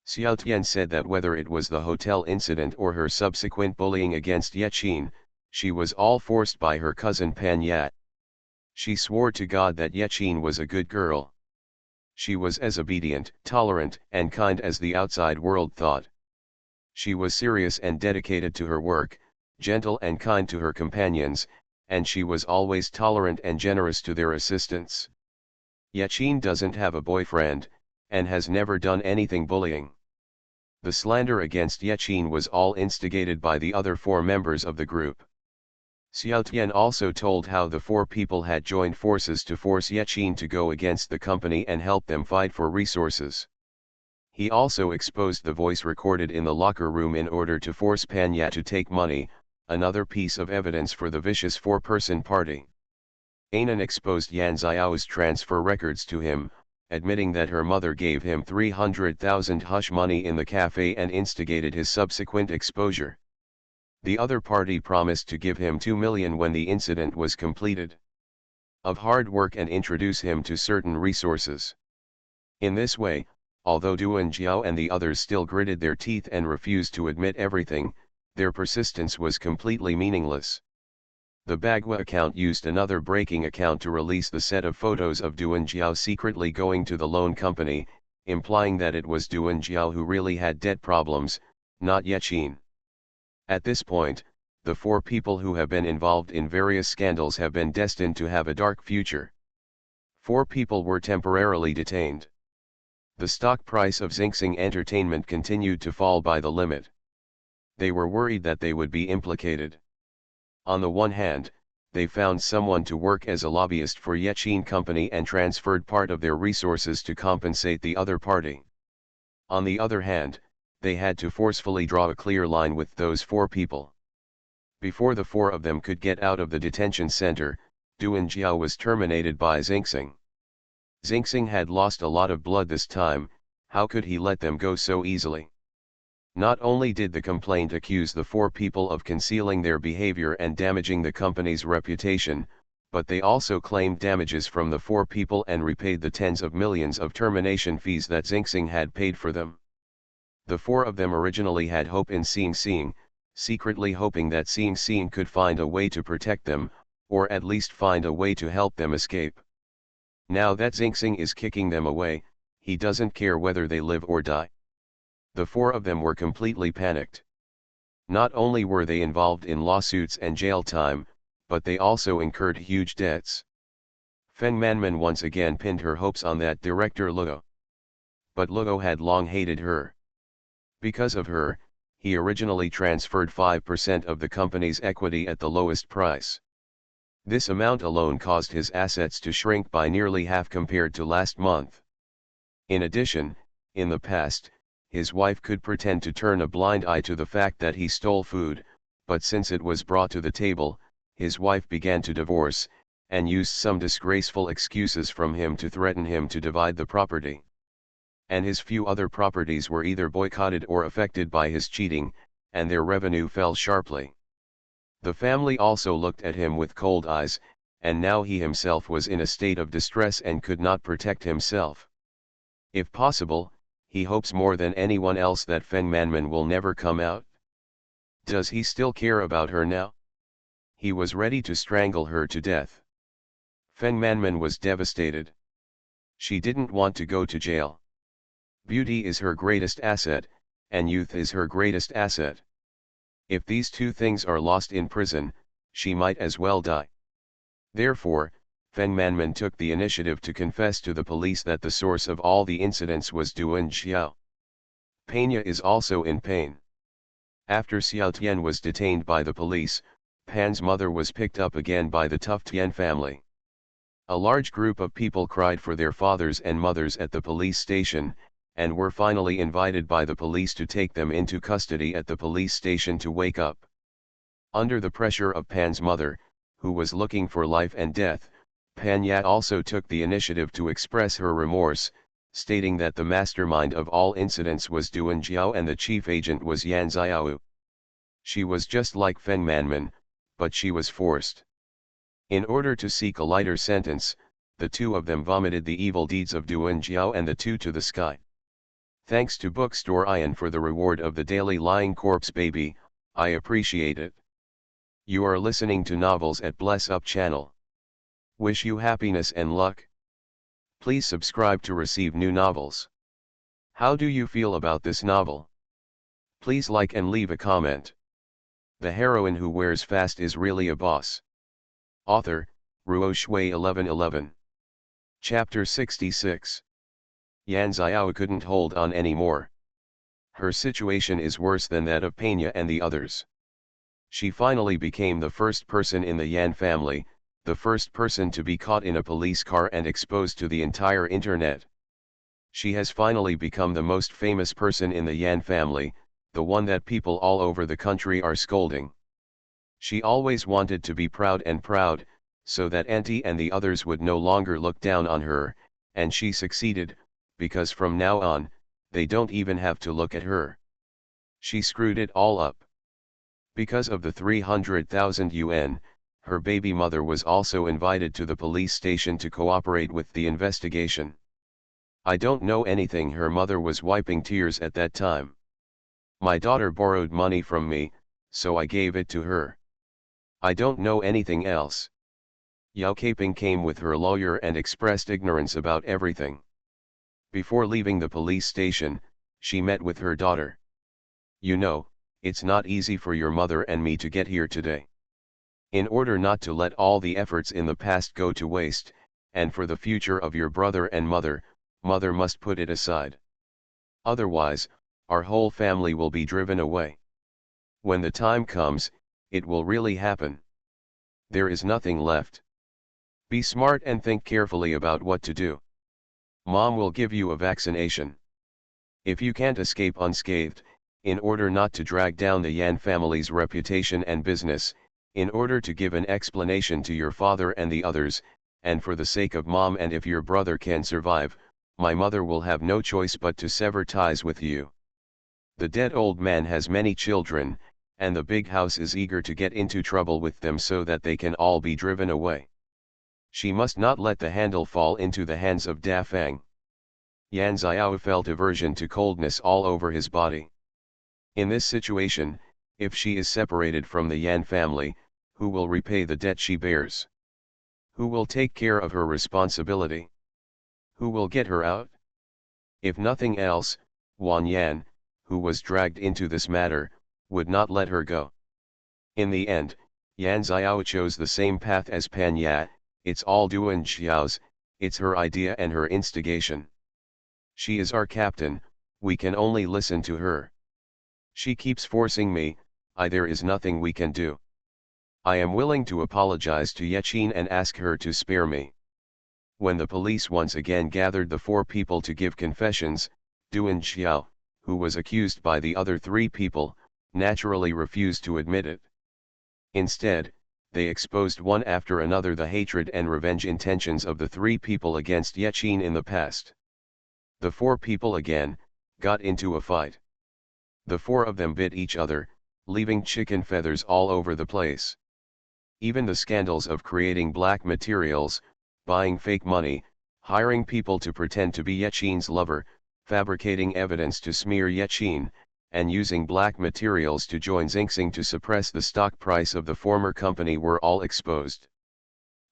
Xiao Tian said that whether it was the hotel incident or her subsequent bullying against Yachin, she was all forced by her cousin Pan Yat. She swore to God that Yachin was a good girl. She was as obedient, tolerant, and kind as the outside world thought. She was serious and dedicated to her work, gentle and kind to her companions, and she was always tolerant and generous to their assistants. Yachin doesn't have a boyfriend, and has never done anything bullying. The slander against Yechin was all instigated by the other 4 members of the group. Xiao Tian also told how the 4 people had joined forces to force Yechin to go against the company and help them fight for resources. He also exposed the voice recorded in the locker room in order to force Panya to take money, another piece of evidence for the vicious 4-person party. Anan exposed Yan Xiao's transfer records to him, admitting that her mother gave him 300,000 hush money in the cafe and instigated his subsequent exposure. The other party promised to give him 2 million when the incident was completed. Of hard work and introduce him to certain resources. In this way, although Duan Jiao and the others still gritted their teeth and refused to admit everything, their persistence was completely meaningless. The Bagua account used another breaking account to release the set of photos of Duan Jiao secretly going to the loan company, implying that it was Duan Jiao who really had debt problems, not Yechin. At this point, the 4 people who have been involved in various scandals have been destined to have a dark future. 4 people were temporarily detained. The stock price of Xinxing Entertainment continued to fall by the limit. They were worried that they would be implicated. On the one hand, they found someone to work as a lobbyist for Yechin Company and transferred part of their resources to compensate the other party. On the other hand, they had to forcefully draw a clear line with those 4 people. Before the 4 of them could get out of the detention center, Duan Jiao was terminated by Xinxing. Xinxing had lost a lot of blood this time, how could he let them go so easily? Not only did the complaint accuse the 4 people of concealing their behavior and damaging the company's reputation, but they also claimed damages from the 4 people and repaid the tens of millions of termination fees that Xinxing had paid for them. The 4 of them originally had hope in Xinxing, secretly hoping that Xinxing could find a way to protect them, or at least find a way to help them escape. Now that Xinxing is kicking them away, he doesn't care whether they live or die. The 4 of them were completely panicked. Not only were they involved in lawsuits and jail time, but they also incurred huge debts. Feng Manman once again pinned her hopes on that director Luo. But Luo had long hated her. Because of her, he originally transferred 5% of the company's equity at the lowest price. This amount alone caused his assets to shrink by nearly half compared to last month. In addition, in the past, his wife could pretend to turn a blind eye to the fact that he stole food, but since it was brought to the table, his wife began to divorce, and used some disgraceful excuses from him to threaten him to divide the property. And his few other properties were either boycotted or affected by his cheating, and their revenue fell sharply. The family also looked at him with cold eyes, and now he himself was in a state of distress and could not protect himself. If possible, he hopes more than anyone else that Feng Manman will never come out. Does he still care about her now? He was ready to strangle her to death. Feng Manman was devastated. She didn't want to go to jail. Beauty is her greatest asset, and youth is her greatest asset. If these 2 things are lost in prison, she might as well die. Therefore, Feng Manman took the initiative to confess to the police that the source of all the incidents was Duan Xiao. Panya is also in pain. After Xiao Tian was detained by the police, Pan's mother was picked up again by the tough Tian family. A large group of people cried for their fathers and mothers at the police station, and were finally invited by the police to take them into custody at the police station to wake up. Under the pressure of Pan's mother, who was looking for life and death, Pan Yat also took the initiative to express her remorse, stating that the mastermind of all incidents was Duan Jiao and the chief agent was Yan Xiao. She was just like Feng Manman, but she was forced. In order to seek a lighter sentence, the 2 of them vomited the evil deeds of Duan Jiao and the 2 to the sky. Thanks to Bookstore Ian for the reward of the daily Lying Corpse Baby, I appreciate it. You are listening to Novels at Bless Up channel. Wish you happiness and luck. Please subscribe to receive new novels. How do you feel about this novel? Please like and leave a comment. The heroine who wears fast is really a boss. Author, Ruo Shui 1111. Chapter 66. Yan Xiao couldn't hold on anymore. Her situation is worse than that of Pena and the others. She finally became the first person in the Yan family, the first person to be caught in a police car and exposed to the entire internet. She has finally become the most famous person in the Yan family, the one that people all over the country are scolding. She always wanted to be proud, so that Auntie and the others would no longer look down on her, and she succeeded, because from now on, they don't even have to look at her. She screwed it all up. Because of the 300,000 yuan, her baby mother was also invited to the police station to cooperate with the investigation. I don't know anything. Her mother was wiping tears at that time. My daughter borrowed money from me, so I gave it to her. I don't know anything else. Yao Keiping came with her lawyer and expressed ignorance about everything. Before leaving the police station, she met with her daughter. You know, it's not easy for your mother and me to get here today. In order not to let all the efforts in the past go to waste, and for the future of your brother and mother must put it aside. Otherwise, our whole family will be driven away. When the time comes, it will really happen. There is nothing left. Be smart and think carefully about what to do. Mom will give you a vaccination. If you can't escape unscathed, in order not to drag down the Yan family's reputation and business, in order to give an explanation to your father and the others, and for the sake of Mom, and if your brother can survive, my mother will have no choice but to sever ties with you. The dead old man has many children, and the big house is eager to get into trouble with them so that they can all be driven away. She must not let the handle fall into the hands of Da Fang. Yan Xiao felt aversion to coldness all over his body. In this situation, if she is separated from the Yan family, who will repay the debt she bears? Who will take care of her responsibility? Who will get her out? If nothing else, Wan Yan, who was dragged into this matter, would not let her go. In the end, Yan Xiao chose the same path as Pan Ya. It's all Duan Xiao's, it's her idea and her instigation. She is our captain, we can only listen to her. She keeps forcing me, there is nothing we can do. I am willing to apologize to Yechin and ask her to spare me. When the police once again gathered the 4 people to give confessions, Duan Xiao, who was accused by the other 3 people, naturally refused to admit it. Instead, they exposed one after another the hatred and revenge intentions of the 3 people against Yechin in the past. The 4 people again got into a fight. The 4 of them bit each other, leaving chicken feathers all over the place. Even the scandals of creating black materials, buying fake money, hiring people to pretend to be Yechin's lover, fabricating evidence to smear Yechin, and using black materials to join Xinxing to suppress the stock price of the former company were all exposed.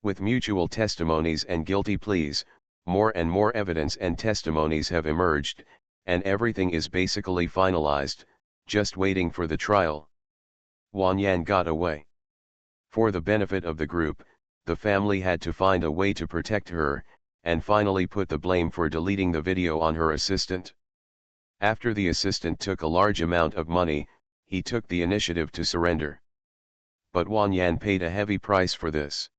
With mutual testimonies and guilty pleas, more and more evidence and testimonies have emerged, and everything is basically finalized, just waiting for the trial. Wan Yan got away. For the benefit of the group, the family had to find a way to protect her, and finally put the blame for deleting the video on her assistant. After the assistant took a large amount of money, he took the initiative to surrender. But Wan Yan paid a heavy price for this.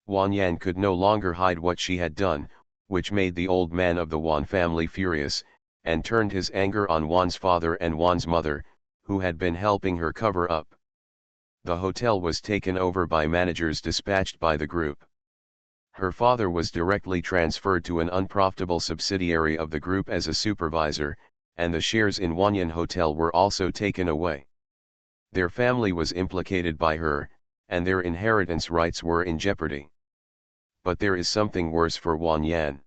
Wan Yan could no longer hide what she had done, which made the old man of the Wan family furious, and turned his anger on Wan's father and Wan's mother, who had been helping her cover up. The hotel was taken over by managers dispatched by the group. Her father was directly transferred to an unprofitable subsidiary of the group as a supervisor, and the shares in Wanyan Hotel were also taken away. Their family was implicated by her, and their inheritance rights were in jeopardy. But there is something worse for Wan Yan.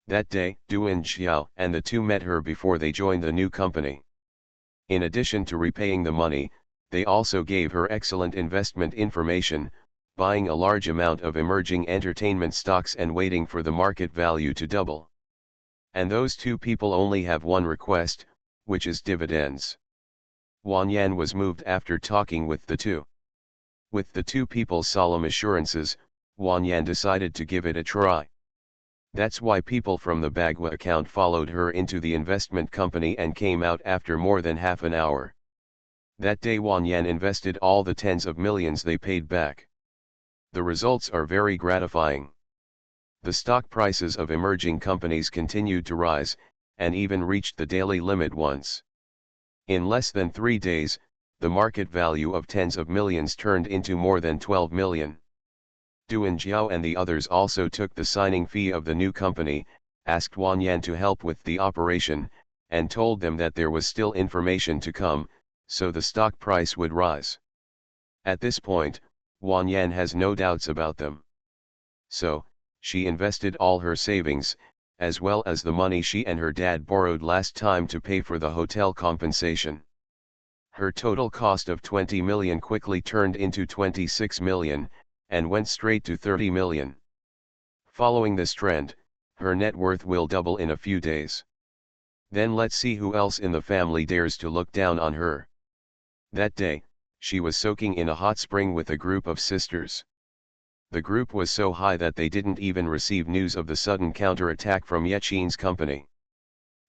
That day, Duan Xiao and the 2 met her before they joined the new company. In addition to repaying the money, they also gave her excellent investment information, buying a large amount of emerging entertainment stocks and waiting for the market value to double. And those 2 people only have one request, which is dividends. Wan Yan was moved after talking with the 2. With the 2 people's solemn assurances, Wan Yan decided to give it a try. That's why people from the Bagua account followed her into the investment company and came out after more than half an hour. That day Won Yan invested all the tens of millions they paid back. The results are very gratifying. The stock prices of emerging companies continued to rise, and even reached the daily limit once. In less than 3 days, the market value of tens of millions turned into more than 12 million. Duan Jiao and the others also took the signing fee of the new company, asked Won Yan to help with the operation, and told them that there was still information to come, so the stock price would rise. At this point, Won Yan has no doubts about them. So, she invested all her savings, as well as the money she and her dad borrowed last time to pay for the hotel compensation. Her total cost of 20 million quickly turned into 26 million, and went straight to 30 million. Following this trend, her net worth will double in a few days. Then let's see who else in the family dares to look down on her. That day, she was soaking in a hot spring with a group of sisters. The group was so high that they didn't even receive news of the sudden counterattack from Yechin's company.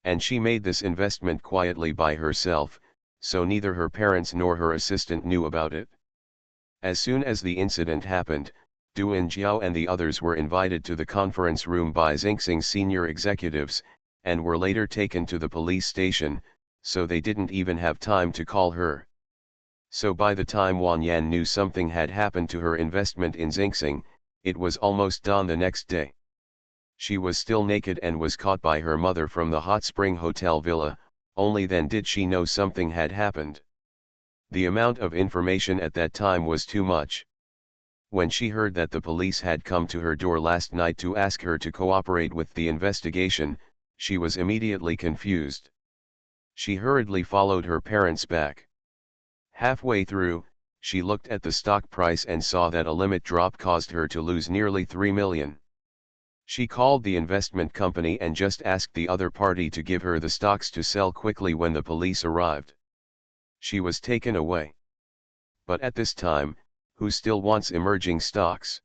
And she made this investment quietly by herself, so neither her parents nor her assistant knew about it. As soon as the incident happened, Duan Jiao and the others were invited to the conference room by Xingxing's senior executives, and were later taken to the police station, so they didn't even have time to call her. So by the time Won Yan knew something had happened to her investment in Xingxing, it was almost dawn the next day. She was still naked and was caught by her mother from the hot spring hotel villa, only then did she know something had happened. The amount of information at that time was too much. When she heard that the police had come to her door last night to ask her to cooperate with the investigation, she was immediately confused. She hurriedly followed her parents back. Halfway through, she looked at the stock price and saw that a limit drop caused her to lose nearly 3 million. She called the investment company and just asked the other party to give her the stocks to sell quickly when the police arrived. She was taken away. But at this time, who still wants emerging stocks?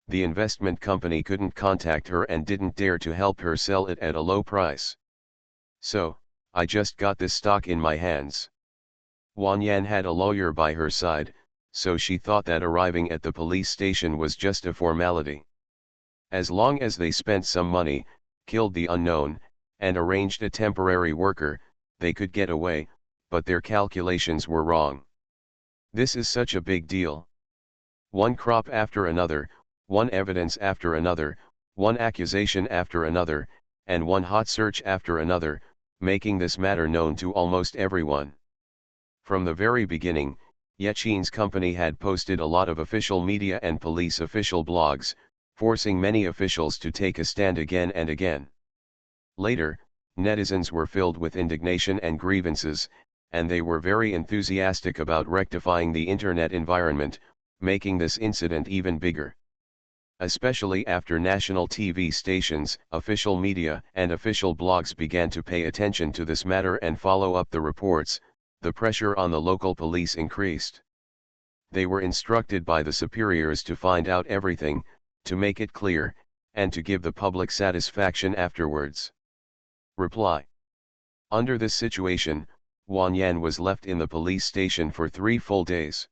The investment company couldn't contact her and didn't dare to help her sell it at a low price. So, I just got this stock in my hands. Won Yan had a lawyer by her side, so she thought that arriving at the police station was just a formality. As long as they spent some money, killed the unknown, and arranged a temporary worker, they could get away, but their calculations were wrong. This is such a big deal. One crop after another, one evidence after another, one accusation after another, and one hot search after another, making this matter known to almost everyone. From the very beginning, Yechin's company had posted a lot of official media and police official blogs, forcing many officials to take a stand again and again. Later, netizens were filled with indignation and grievances, and they were very enthusiastic about rectifying the internet environment, making this incident even bigger. Especially after national TV stations, official media, and official blogs began to pay attention to this matter and follow up the reports, the pressure on the local police increased. They were instructed by the superiors to find out everything, to make it clear, and to give the public satisfaction afterwards. Reply. Under this situation, Won Yan was left in the police station for 3 full days.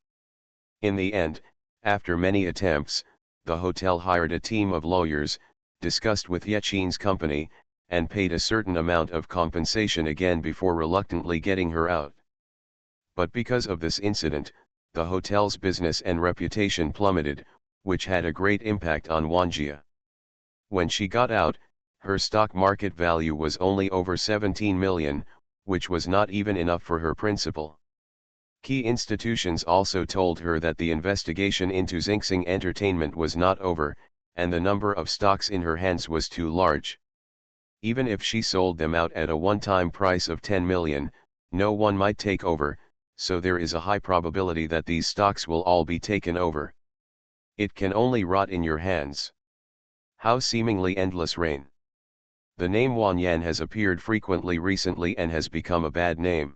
In the end, after many attempts, the hotel hired a team of lawyers, discussed with Yechin's company, and paid a certain amount of compensation again before reluctantly getting her out. But because of this incident, the hotel's business and reputation plummeted, which had a great impact on Wanjia. When she got out, her stock market value was only over 17 million, which was not even enough for her principal. Key institutions also told her that the investigation into Xingxing Entertainment was not over, and the number of stocks in her hands was too large. Even if she sold them out at a one-time price of 10 million, no one might take over, so there is a high probability that these stocks will all be taken over. It can only rot in your hands. How seemingly endless reign. The name Won Yan has appeared frequently recently and has become a bad name.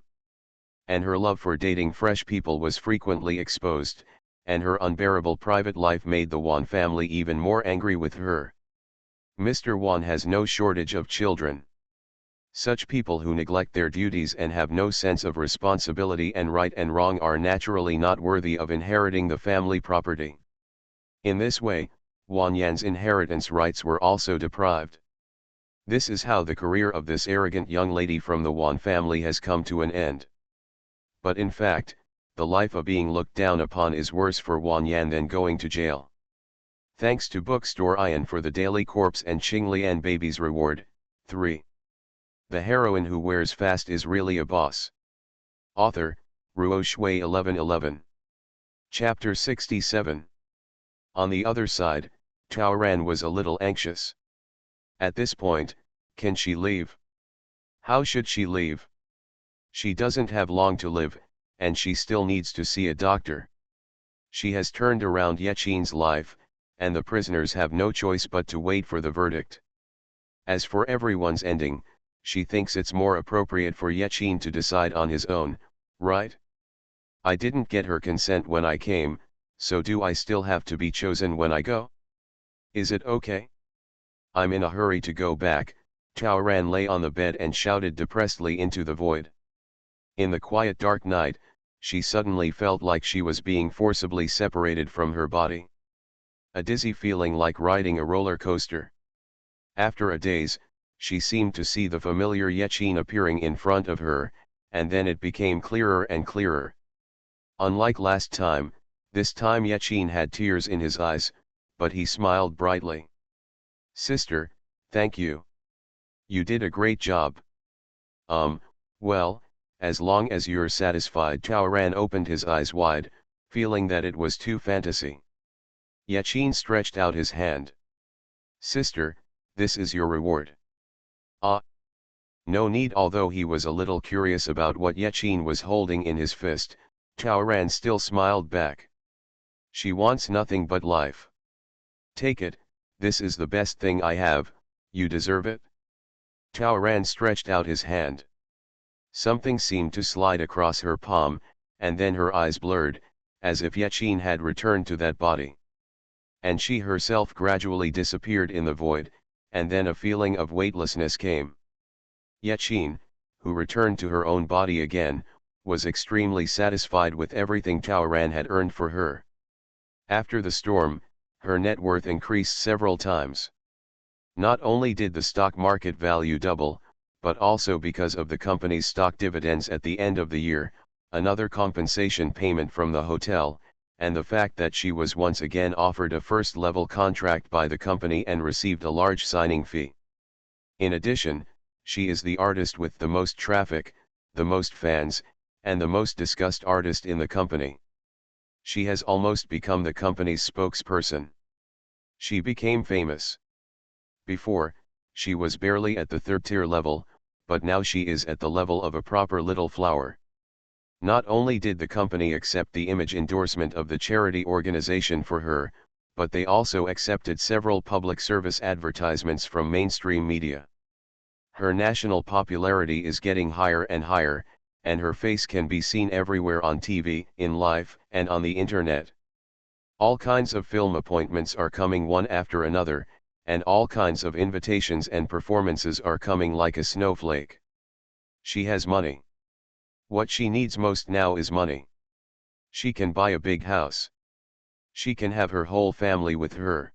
And her love for dating fresh people was frequently exposed, and her unbearable private life made the Wan family even more angry with her. Mr. Wan has no shortage of children. Such people who neglect their duties and have no sense of responsibility and right and wrong are naturally not worthy of inheriting the family property. In this way, Wan Yan's inheritance rights were also deprived. This is how the career of this arrogant young lady from the Wan family has come to an end. But in fact, the life of being looked down upon is worse for Wan Yan than going to jail. Thanks to Bookstore Ian for the Daily Corpse and Qinglian Baby's Reward. 3. The heroine who wears fast is really a boss. Author, Ruo Shui 1111. Chapter 67. On the other side, Taoran was a little anxious. At this point, can she leave? How should she leave? She doesn't have long to live, and she still needs to see a doctor. She has turned around Yechin's life, and the prisoners have no choice but to wait for the verdict. As for everyone's ending, she thinks it's more appropriate for Yechin to decide on his own, right? I didn't get her consent when I came, so do I still have to be chosen when I go? Is it okay? I'm in a hurry to go back. Taoran lay on the bed and shouted depressedly into the void. In the quiet dark night, she suddenly felt like she was being forcibly separated from her body. A dizzy feeling like riding a roller coaster. After a daze, she seemed to see the familiar Yechin appearing in front of her, and then it became clearer and clearer. Unlike last time, this time Yechin had tears in his eyes, but he smiled brightly. Sister, thank you. You did a great job. Well, as long as you're satisfied. Taoran opened his eyes wide, feeling that it was too fantasy. Yechin stretched out his hand. Sister, this is your reward. Ah. No need. Although he was a little curious about what Yechin was holding in his fist, Taoran still smiled back. She wants nothing but life. Take it, this is the best thing I have, you deserve it. Taoran stretched out his hand. Something seemed to slide across her palm, and then her eyes blurred, as if Yechin had returned to that body. And she herself gradually disappeared in the void, and then a feeling of weightlessness came. Yechin, who returned to her own body again, was extremely satisfied with everything Taoran had earned for her. After the storm, her net worth increased several times. Not only did the stock market value double, but also because of the company's stock dividends at the end of the year, another compensation payment from the hotel, and the fact that she was once again offered a first-level contract by the company and received a large signing fee. In addition, she is the artist with the most traffic, the most fans, and the most discussed artist in the company. She has almost become the company's spokesperson. She became famous. Before, she was barely at the third-tier level, but now she is at the level of a proper little flower. Not only did the company accept the image endorsement of the charity organization for her, but they also accepted several public service advertisements from mainstream media. Her national popularity is getting higher and higher, and her face can be seen everywhere on TV, in live, and on the internet. All kinds of film appointments are coming one after another, and all kinds of invitations and performances are coming like a snowflake. She has money. What she needs most now is money. She can buy a big house. She can have her whole family with her.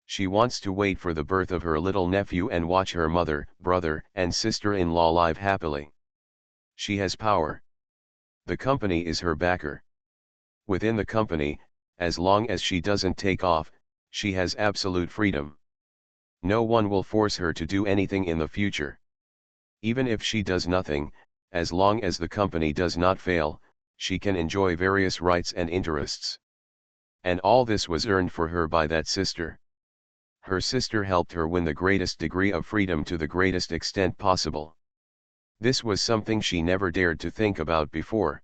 She wants to wait for the birth of her little nephew and watch her mother, brother, and sister-in-law live happily. She has power. The company is her backer. Within the company, as long as she doesn't take off, she has absolute freedom. No one will force her to do anything in the future. Even if she does nothing, as long as the company does not fail, she can enjoy various rights and interests. And all this was earned for her by that sister. Her sister helped her win the greatest degree of freedom to the greatest extent possible. This was something she never dared to think about before.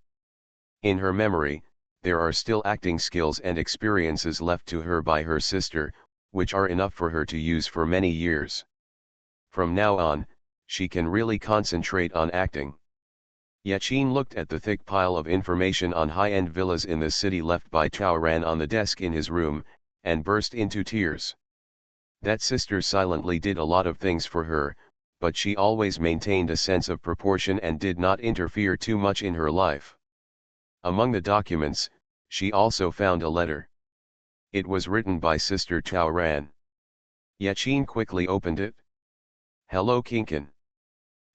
In her memory, there are still acting skills and experiences left to her by her sister, which are enough for her to use for many years. From now on, she can really concentrate on acting. Yechin looked at the thick pile of information on high-end villas in the city left by Taoran on the desk in his room, and burst into tears. That sister silently did a lot of things for her, but she always maintained a sense of proportion and did not interfere too much in her life. Among the documents, she also found a letter. It was written by Sister Tao Ran. Yachin quickly opened it. Hello Kinkin.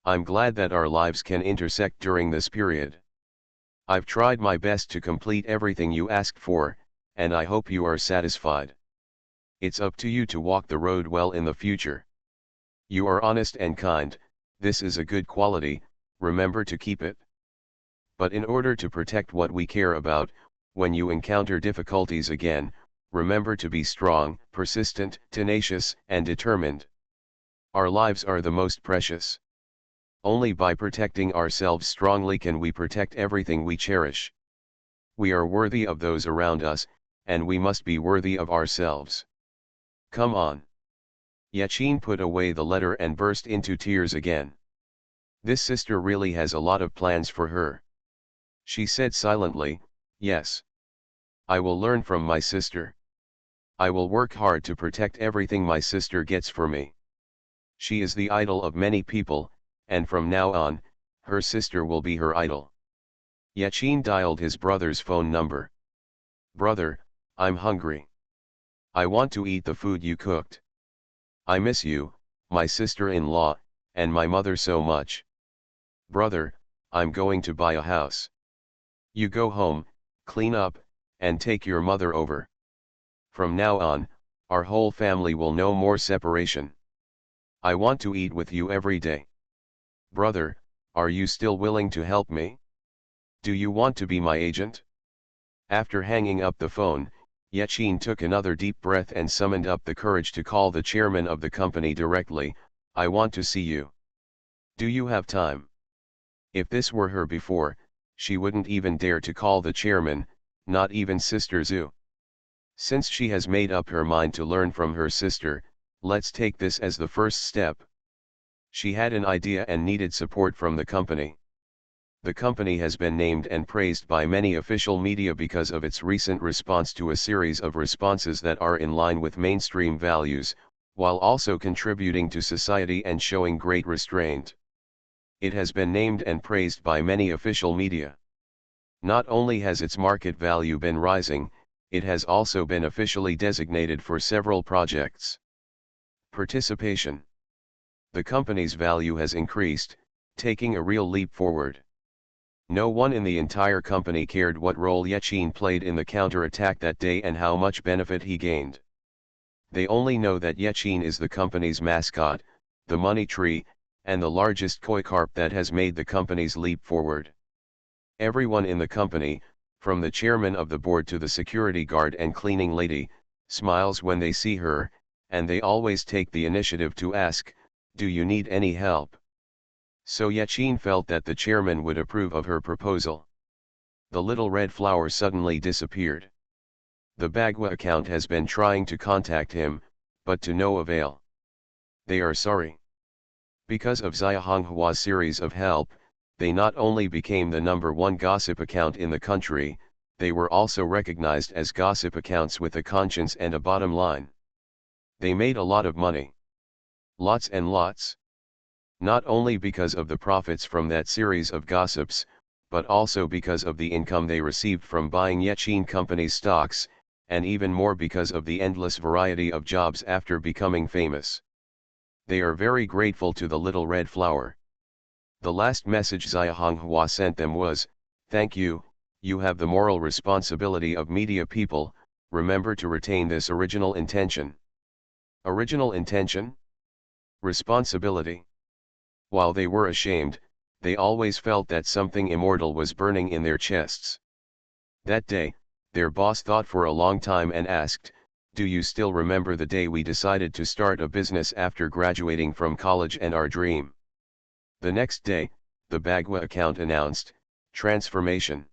I'm glad that our lives can intersect during this period. I've tried my best to complete everything you asked for, and I hope you are satisfied. It's up to you to walk the road well in the future. You are honest and kind, this is a good quality, remember to keep it. But in order to protect what we care about, when you encounter difficulties again, remember to be strong, persistent, tenacious, and determined. Our lives are the most precious. Only by protecting ourselves strongly can we protect everything we cherish. We are worthy of those around us, and we must be worthy of ourselves. Come on. Yachin put away the letter and burst into tears again. This sister really has a lot of plans for her. She said silently, yes. I will learn from my sister. I will work hard to protect everything my sister gets for me. She is the idol of many people, and from now on, her sister will be her idol. Yachin dialed his brother's phone number. Brother, I'm hungry. I want to eat the food you cooked. I miss you, my sister-in-law, and my mother so much. Brother, I'm going to buy a house. You go home, clean up, and take your mother over. From now on, our whole family will know more separation. I want to eat with you every day. Brother, are you still willing to help me? Do you want to be my agent? After hanging up the phone, Yachin took another deep breath and summoned up the courage to call the chairman of the company directly. I want to see you. Do you have time? If this were her before, she wouldn't even dare to call the chairman, not even Sister Zhu. Since she has made up her mind to learn from her sister, let's take this as the first step. She had an idea and needed support from the company. The company has been named and praised by many official media because of its recent response to a series of responses that are in line with mainstream values, while also contributing to society and showing great restraint. It has been named and praised by many official media. Not only has its market value been rising, it has also been officially designated for several projects. Participation. The company's value has increased, taking a real leap forward. No one in the entire company cared what role Yachin played in the counter-attack that day and how much benefit he gained. They only know that Yachin is the company's mascot, the money tree, and the largest koi carp that has made the company's leap forward. Everyone in the company, from the chairman of the board to the security guard and cleaning lady, smiles when they see her, and they always take the initiative to ask, "Do you need any help?" So Yachin felt that the chairman would approve of her proposal. The little red flower suddenly disappeared. The Bagua account has been trying to contact him, but to no avail. They are sorry. Because of Xia Honghua's series of help, they not only became the #1 gossip account in the country, they were also recognized as gossip accounts with a conscience and a bottom line. They made a lot of money. Lots and lots. Not only because of the profits from that series of gossips, but also because of the income they received from buying Yachin Company's stocks, and even more because of the endless variety of jobs after becoming famous. They are very grateful to the little red flower. The last message Xia Honghua sent them was, "Thank you, you have the moral responsibility of media people, remember to retain this original intention." Original intention? Responsibility. While they were ashamed, they always felt that something immortal was burning in their chests. That day, their boss thought for a long time and asked, "Do you still remember the day we decided to start a business after graduating from college and our dream?" The next day, the Bagua account announced, "Transformation."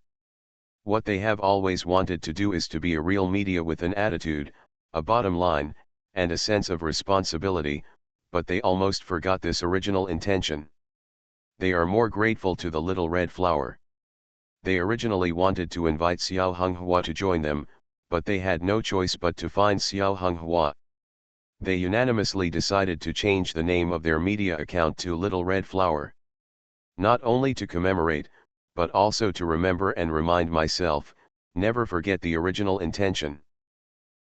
What they have always wanted to do is to be a real media with an attitude, a bottom line, and a sense of responsibility, but they almost forgot this original intention. They are more grateful to the little red flower. They originally wanted to invite Xiao Honghua to join them, but they had no choice but to find Xiao Honghua. They unanimously decided to change the name of their media account to Little Red Flower. Not only to commemorate, but also to remember and remind myself, never forget the original intention.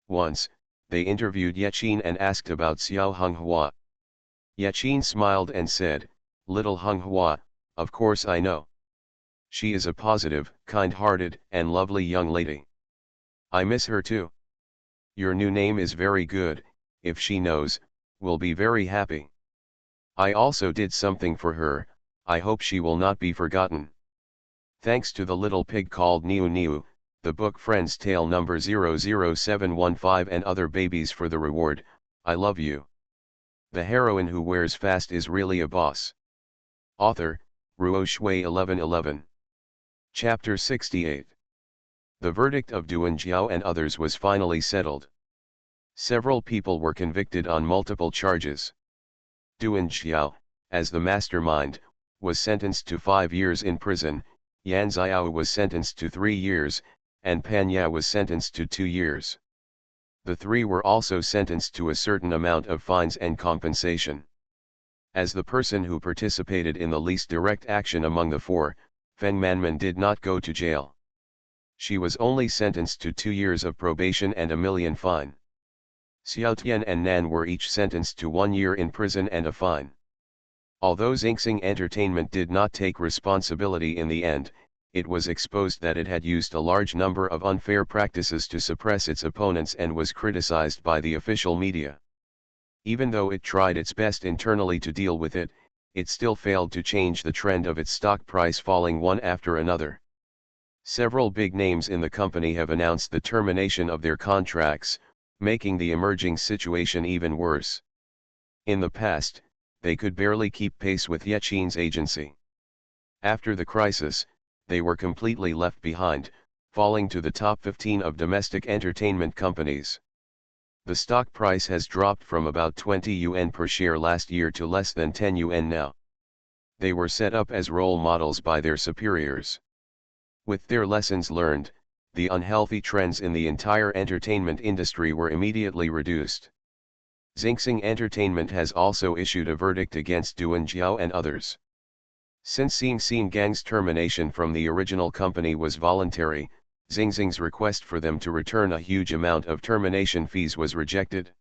Once, they interviewed Yaqin and asked about Xiao Honghua. Yaqin smiled and said, "Little Honghua, of course I know. She is a positive, kind-hearted, and lovely young lady. I miss her too. Your new name is very good, if she knows, we'll be very happy. I also did something for her, I hope she will not be forgotten." Thanks to the little pig called Niu Niu, the book Friend's Tale number 00715 and other babies for the reward, I love you. The heroine who wears fast is really a boss. Author, Ruo Shui 1111. Chapter 68. The verdict of Duan Jiao and others was finally settled. Several people were convicted on multiple charges. Duan Jiao, as the mastermind, was sentenced to 5 years in prison, Yan Xiao was sentenced to 3 years, and Pan Ya was sentenced to 2 years. The three were also sentenced to a certain amount of fines and compensation. As the person who participated in the least direct action among the four, Feng Manman did not go to jail. She was only sentenced to 2 years of probation and a million fine. Xiao Tian and Nan were each sentenced to 1 year in prison and a fine. Although Xingxing Entertainment did not take responsibility in the end, it was exposed that it had used a large number of unfair practices to suppress its opponents and was criticized by the official media. Even though it tried its best internally to deal with it, it still failed to change the trend of its stock price falling one after another. Several big names in the company have announced the termination of their contracts, making the emerging situation even worse. In the past, they could barely keep pace with Yaqin's agency. After the crisis, they were completely left behind, falling to the top 15 of domestic entertainment companies. The stock price has dropped from about 20 yuan per share last year to less than 10 yuan now. They were set up as role models by their superiors. With their lessons learned, the unhealthy trends in the entire entertainment industry were immediately reduced. Xingxing Entertainment has also issued a verdict against Duan Jiao and others. Since Xingxing Gang's termination from the original company was voluntary, Xingxing's request for them to return a huge amount of termination fees was rejected.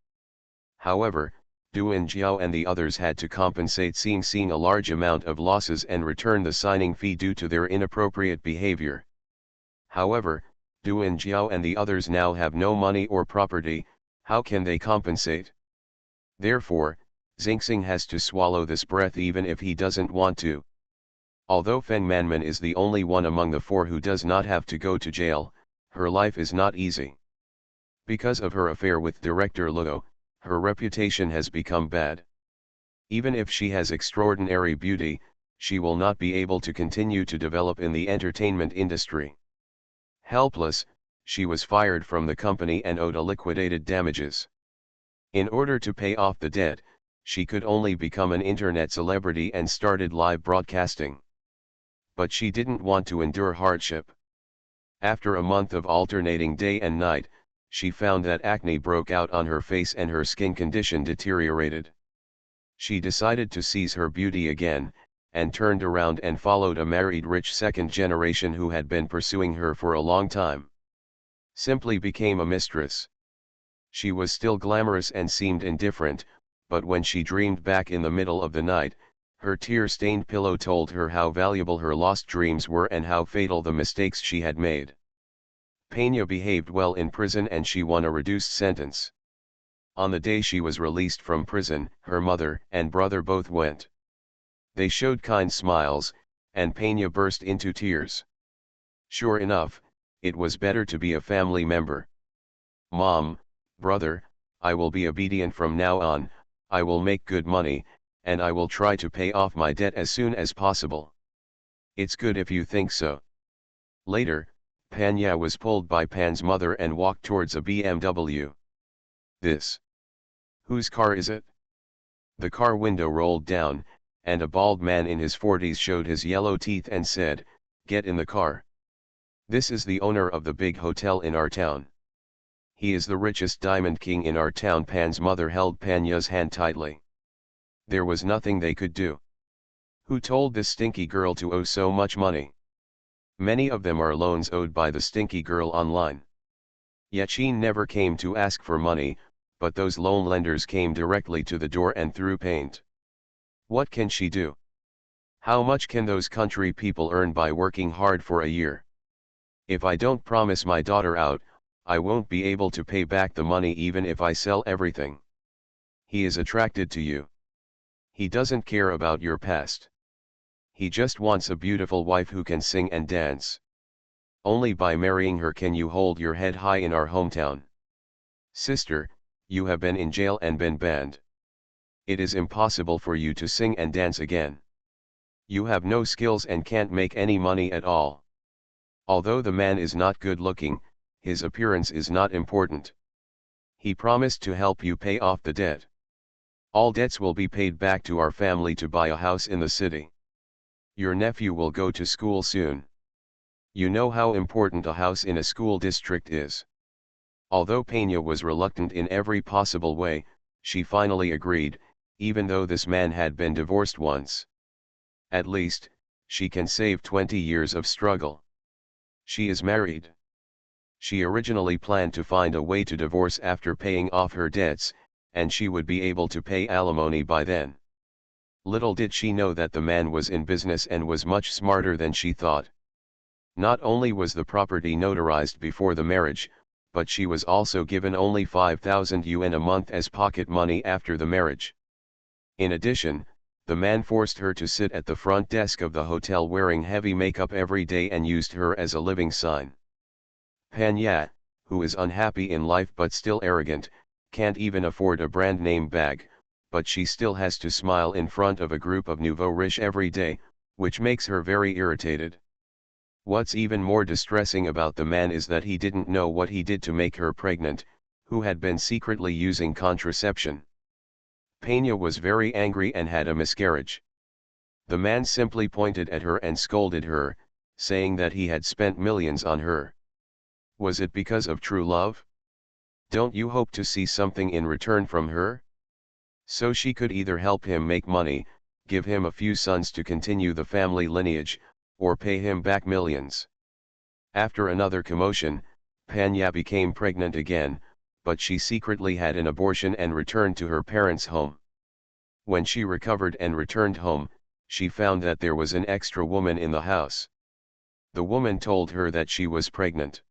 However, Duan Jiao and the others had to compensate Xingxing a large amount of losses and return the signing fee due to their inappropriate behavior. However, Duan Jiao and the others now have no money or property, how can they compensate? Therefore, Xingxing has to swallow this breath even if he doesn't want to. Although Feng Manman is the only one among the four who does not have to go to jail, her life is not easy. Because of her affair with director Luo, her reputation has become bad. Even if she has extraordinary beauty, she will not be able to continue to develop in the entertainment industry. Helpless, she was fired from the company and owed a liquidated damages. In order to pay off the debt, she could only become an internet celebrity and started live broadcasting. But she didn't want to endure hardship. After a month of alternating day and night, she found that acne broke out on her face and her skin condition deteriorated. She decided to seize her beauty again, and turned around and followed a married rich second generation who had been pursuing her for a long time. Simply became a mistress. She was still glamorous and seemed indifferent, but when she dreamed back in the middle of the night, her tear-stained pillow told her how valuable her lost dreams were and how fatal the mistakes she had made. Peña behaved well in prison and she won a reduced sentence. On the day she was released from prison, her mother and brother both went. They showed kind smiles, and Peña burst into tears. Sure enough, it was better to be a family member. Mom, brother, I will be obedient from now on, I will make good money, and I will try to pay off my debt as soon as possible. It's good if you think so. Later, Panya was pulled by Pan's mother and walked towards a BMW. This. Whose car is it? The car window rolled down, and a bald man in his 40s showed his yellow teeth and said, "Get in the car. This is the owner of the big hotel in our town." He is the richest diamond king in our town. Pan's mother held Panya's hand tightly. There was nothing they could do. Who told this stinky girl to owe so much money? Many of them are loans owed by the stinky girl online. Yet she never came to ask for money, but those loan lenders came directly to the door and threw paint. What can she do? How much can those country people earn by working hard for a year? If I don't promise my daughter out, I won't be able to pay back the money even if I sell everything. He is attracted to you. He doesn't care about your past. He just wants a beautiful wife who can sing and dance. Only by marrying her can you hold your head high in our hometown. Sister, you have been in jail and been banned. It is impossible for you to sing and dance again. You have no skills and can't make any money at all. Although the man is not good looking, his appearance is not important. He promised to help you pay off the debt. All debts will be paid back to our family to buy a house in the city. Your nephew will go to school soon. You know how important a house in a school district is. Although Peña was reluctant in every possible way, she finally agreed, even though this man had been divorced once. At least, she can save 20 years of struggle. She is married. She originally planned to find a way to divorce after paying off her debts, and she would be able to pay alimony by then. Little did she know that the man was in business and was much smarter than she thought. Not only was the property notarized before the marriage, but she was also given only 5,000 yuan a month as pocket money after the marriage. In addition, the man forced her to sit at the front desk of the hotel wearing heavy makeup every day and used her as a living sign. Panya, who is unhappy in life but still arrogant, can't even afford a brand name bag, but she still has to smile in front of a group of nouveau riche every day, which makes her very irritated. What's even more distressing about the man is that he didn't know what he did to make her pregnant, who had been secretly using contraception. Peña was very angry and had a miscarriage. The man simply pointed at her and scolded her, saying that he had spent millions on her. Was it because of true love? Don't you hope to see something in return from her? So she could either help him make money, give him a few sons to continue the family lineage, or pay him back millions. After another commotion, Panya became pregnant again, but she secretly had an abortion and returned to her parents' home. When she recovered and returned home, she found that there was an extra woman in the house. The woman told her that she was pregnant.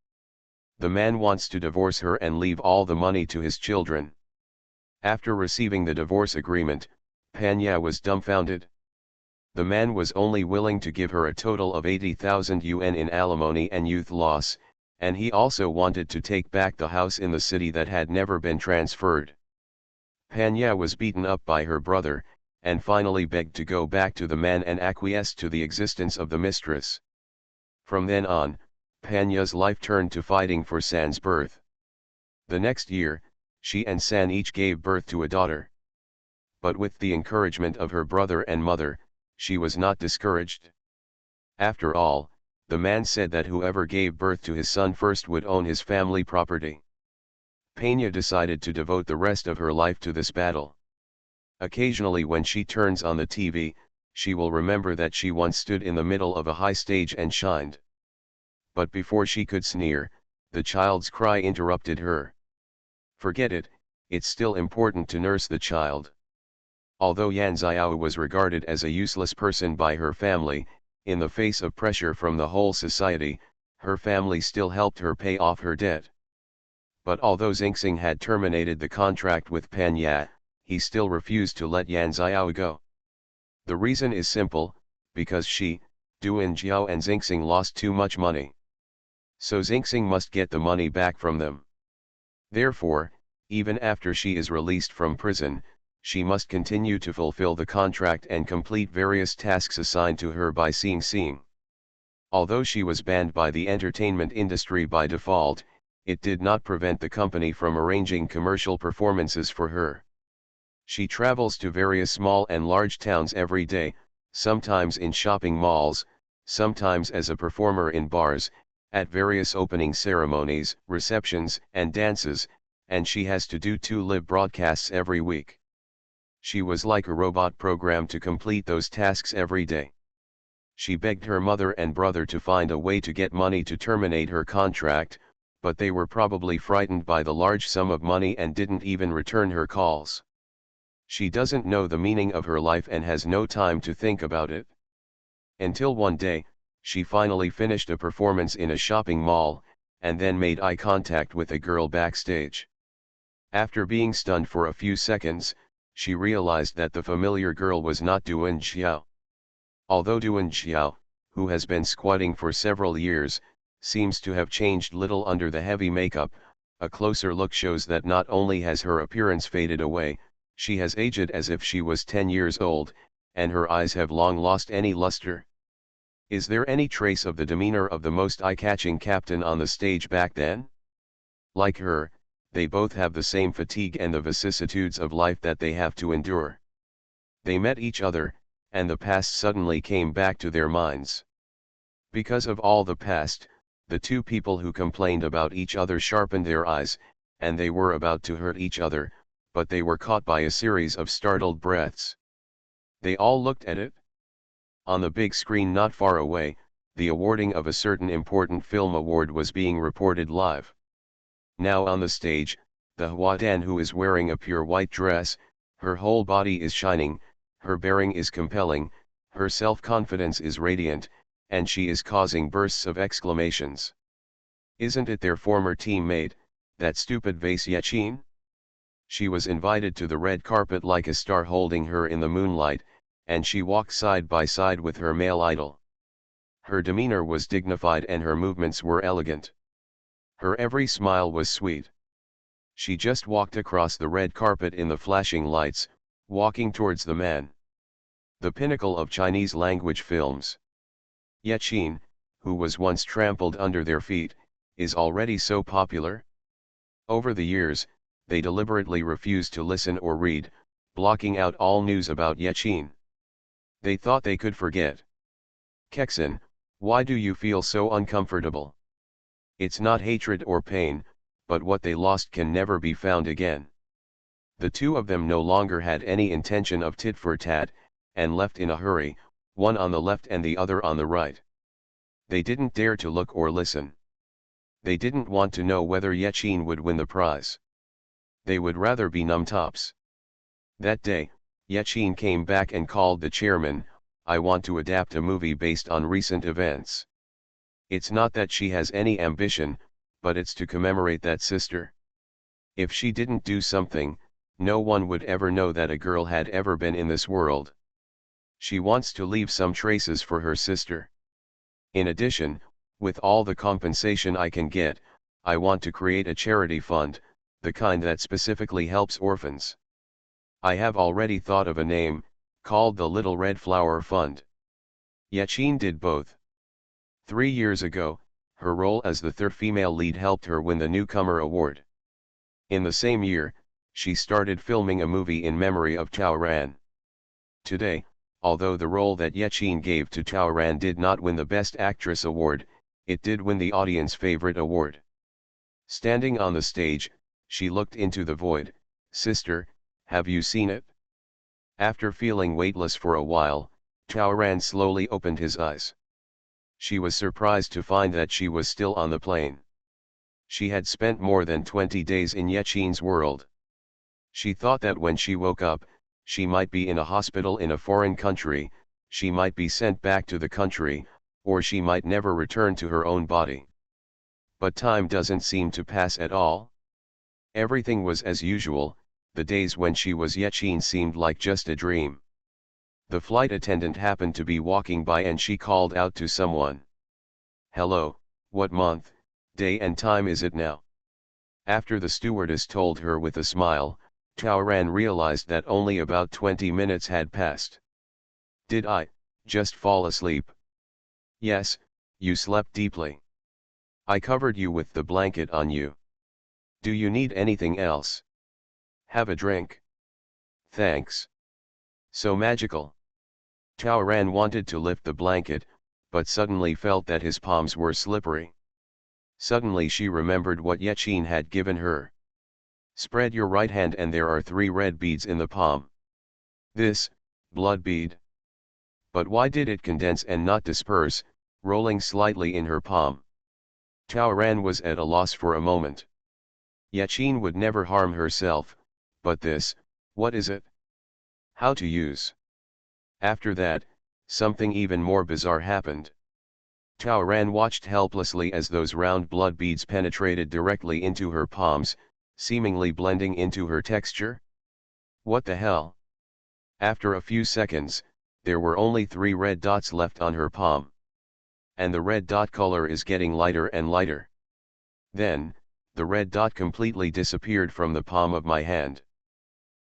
The man wants to divorce her and leave all the money to his children. After receiving the divorce agreement, Panya was dumbfounded. The man was only willing to give her a total of 80,000 yuan in alimony and youth loss, and he also wanted to take back the house in the city that had never been transferred. Panya was beaten up by her brother, and finally begged to go back to the man and acquiesced to the existence of the mistress. From then on, Panya's life turned to fighting for San's birth. The next year, she and San each gave birth to a daughter. But with the encouragement of her brother and mother, she was not discouraged. After all, the man said that whoever gave birth to his son first would own his family property. Peña decided to devote the rest of her life to this battle. Occasionally when she turns on the TV, she will remember that she once stood in the middle of a high stage and shined. But before she could sneer, the child's cry interrupted her. Forget it, it's still important to nurse the child. Although Yan Xiao was regarded as a useless person by her family, in the face of pressure from the whole society, her family still helped her pay off her debt. But although Xingxing had terminated the contract with Panya, he still refused to let Yan Xiao go. The reason is simple, because she, Duan Jiao and Xingxing lost too much money. So Xingxing must get the money back from them. Therefore, even after she is released from prison, she must continue to fulfill the contract and complete various tasks assigned to her by Xingxing. Although she was banned by the entertainment industry by default, it did not prevent the company from arranging commercial performances for her. She travels to various small and large towns every day, sometimes in shopping malls, sometimes as a performer in bars, at various opening ceremonies, receptions, and dances, and she has to do 2 live broadcasts every week. She was like a robot programmed to complete those tasks every day. She begged her mother and brother to find a way to get money to terminate her contract, but they were probably frightened by the large sum of money and didn't even return her calls. She doesn't know the meaning of her life and has no time to think about it. Until one day, she finally finished a performance in a shopping mall, and then made eye contact with a girl backstage. After being stunned for a few seconds, she realized that the familiar girl was not Duan Xiao. Although Duan Xiao, who has been squatting for several years, seems to have changed little under the heavy makeup, a closer look shows that not only has her appearance faded away, she has aged as if she was 10 years old, and her eyes have long lost any luster. Is there any trace of the demeanor of the most eye-catching captain on the stage back then? Like her, they both have the same fatigue and the vicissitudes of life that they have to endure. They met each other, and the past suddenly came back to their minds. Because of all the past, the two people who complained about each other sharpened their eyes, and they were about to hurt each other, but they were caught by a series of startled breaths. They all looked at it. On the big screen not far away, the awarding of a certain important film award was being reported live. Now on the stage, the Huadan, who is wearing a pure white dress, her whole body is shining, her bearing is compelling, her self-confidence is radiant, and she is causing bursts of exclamations. Isn't it their former teammate, that stupid vase Yaqin? She was invited to the red carpet like a star holding her in the moonlight, and she walked side by side with her male idol. Her demeanor was dignified and her movements were elegant. Her every smile was sweet. She just walked across the red carpet in the flashing lights, walking towards the man. The pinnacle of Chinese language films. Yaqin, who was once trampled under their feet, is already so popular. Over the years, they deliberately refused to listen or read, blocking out all news about Yaqin. They thought they could forget. Kexin, why do you feel so uncomfortable? It's not hatred or pain, but what they lost can never be found again. The two of them no longer had any intention of tit for tat, and left in a hurry, one on the left and the other on the right. They didn't dare to look or listen. They didn't want to know whether Yaqin would win the prize. They would rather be numbtops. That day, Yaqin came back and called the chairman, I want to adapt a movie based on recent events. It's not that she has any ambition, but it's to commemorate that sister. If she didn't do something, no one would ever know that a girl had ever been in this world. She wants to leave some traces for her sister. In addition, with all the compensation I can get, I want to create a charity fund, the kind that specifically helps orphans. I have already thought of a name, called the Little Red Flower Fund. Yaqin did both. 3 years ago, her role as the third female lead helped her win the Newcomer Award. In the same year, she started filming a movie in memory of Tao Ran. Today, although the role that Yaqin gave to Tao Ran did not win the Best Actress award, it did win the Audience Favorite award. Standing on the stage, she looked into the void. Sister, have you seen it? After feeling weightless for a while, Tao Ran slowly opened his eyes. She was surprised to find that she was still on the plane. She had spent more than 20 days in Yaqin's world. She thought that when she woke up, she might be in a hospital in a foreign country, she might be sent back to the country, or she might never return to her own body. But time doesn't seem to pass at all. Everything was as usual, the days when she was Yaqin seemed like just a dream. The flight attendant happened to be walking by and she called out to someone. Hello, what month, day and time is it now? After the stewardess told her with a smile, Tao Ran realized that only about 20 minutes had passed. Did I just fall asleep? Yes, you slept deeply. I covered you with the blanket on you. Do you need anything else? Have a drink. Thanks. So magical. Tao Ran wanted to lift the blanket, but suddenly felt that his palms were slippery. Suddenly she remembered what Yechin had given her. Spread your right hand and there are 3 red beads in the palm. This, blood bead. But why did it condense and not disperse, rolling slightly in her palm? Taoran was at a loss for a moment. Yechin would never harm herself, but this, what is it? How to use? After that, something even more bizarre happened. Taoran watched helplessly as those round blood beads penetrated directly into her palms, seemingly blending into her texture. What the hell? After a few seconds, there were only 3 red dots left on her palm. And the red dot color is getting lighter and lighter. Then, the red dot completely disappeared from the palm of my hand.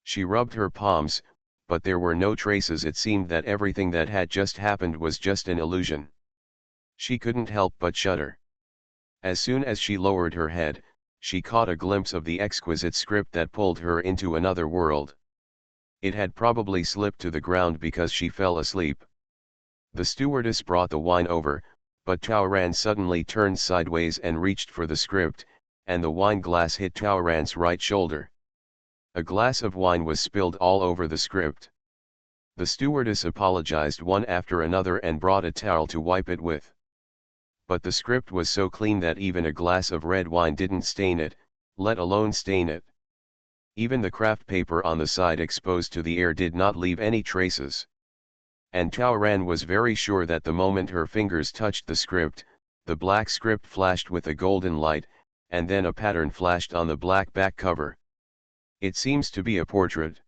She rubbed her palms, but there were no traces. It seemed that everything that had just happened was just an illusion. She couldn't help but shudder. As soon as she lowered her head, she caught a glimpse of the exquisite script that pulled her into another world. It had probably slipped to the ground because she fell asleep. The stewardess brought the wine over, but Taoran suddenly turned sideways and reached for the script, and the wine glass hit Taoran's right shoulder. A glass of wine was spilled all over the script. The stewardess apologized one after another and brought a towel to wipe it with. But the script was so clean that even a glass of red wine didn't stain it, let alone stain it. Even the craft paper on the side exposed to the air did not leave any traces. And Taoran was very sure that the moment her fingers touched the script, the black script flashed with a golden light, and then a pattern flashed on the black back cover. It seems to be a portrait.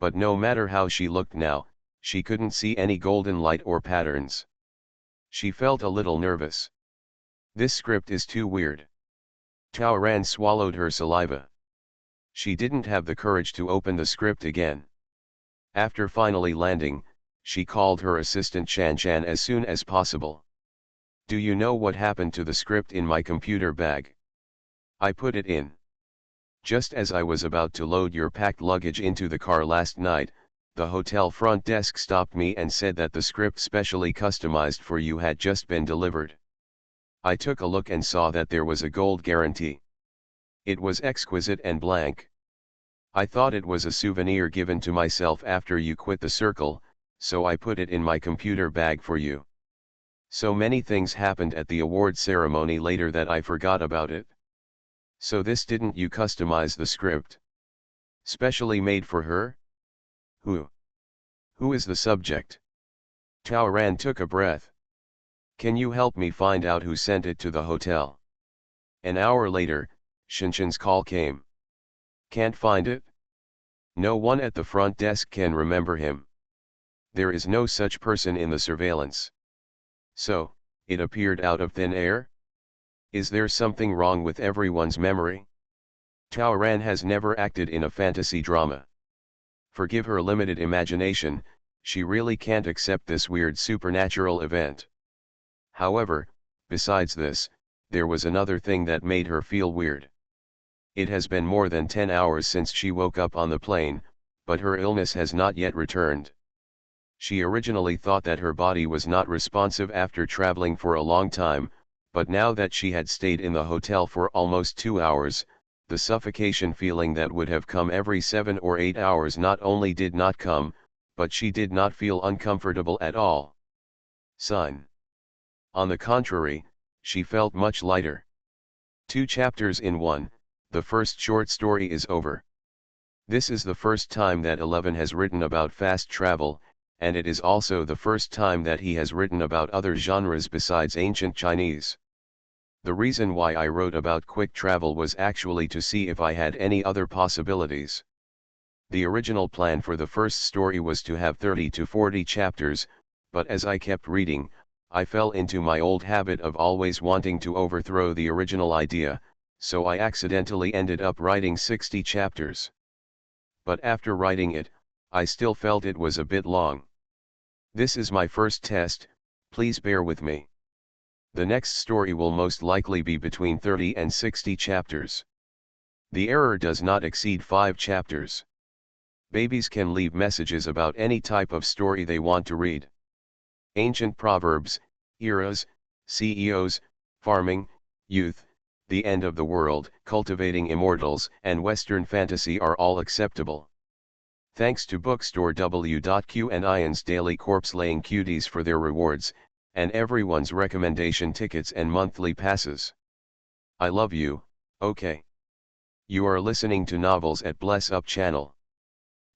But no matter how she looked now, she couldn't see any golden light or patterns. She felt a little nervous. This script is too weird. Taoran swallowed her saliva. She didn't have the courage to open the script again. After finally landing, she called her assistant Chan Chan as soon as possible. Do you know what happened to the script in my computer bag? I put it in. Just as I was about to load your packed luggage into the car last night, the hotel front desk stopped me and said that the script specially customized for you had just been delivered. I took a look and saw that there was a gold guarantee. It was exquisite and blank. I thought it was a souvenir given to myself after you quit the circle, so I put it in my computer bag for you. So many things happened at the award ceremony later that I forgot about it. So this didn't you customize the script? Specially made for her? Who? Who is the subject? Taoran took a breath. Can you help me find out who sent it to the hotel? An hour later, Shinshin's call came. Can't find it? No one at the front desk can remember him. There is no such person in the surveillance. So, it appeared out of thin air? Is there something wrong with everyone's memory? Taoran has never acted in a fantasy drama. Forgive her limited imagination, she really can't accept this weird supernatural event. However, besides this, there was another thing that made her feel weird. It has been more than 10 hours since she woke up on the plane, but her illness has not yet returned. She originally thought that her body was not responsive after traveling for a long time, but now that she had stayed in the hotel for almost 2 hours, the suffocation feeling that would have come every 7 or 8 hours not only did not come, but she did not feel uncomfortable at all. Sign. On the contrary, she felt much lighter. 2 chapters in one, the first short story is over. This is the first time that 11 has written about fast travel, and it is also the first time that he has written about other genres besides ancient Chinese. The reason why I wrote about quick travel was actually to see if I had any other possibilities. The original plan for the first story was to have 30 to 40 chapters, but as I kept reading, I fell into my old habit of always wanting to overthrow the original idea, so I accidentally ended up writing 60 chapters. But after writing it, I still felt it was a bit long. This is my first test, please bear with me. The next story will most likely be between 30 and 60 chapters. The error does not exceed 5 chapters. Babies can leave messages about any type of story they want to read. Ancient proverbs, eras, CEOs, farming, youth, the end of the world, cultivating immortals, and Western fantasy are all acceptable. Thanks to bookstore W.Q and Ian's daily corpse-laying cuties for their rewards, and everyone's recommendation tickets and monthly passes. I love you, okay. You are listening to Novels at Bless Up channel.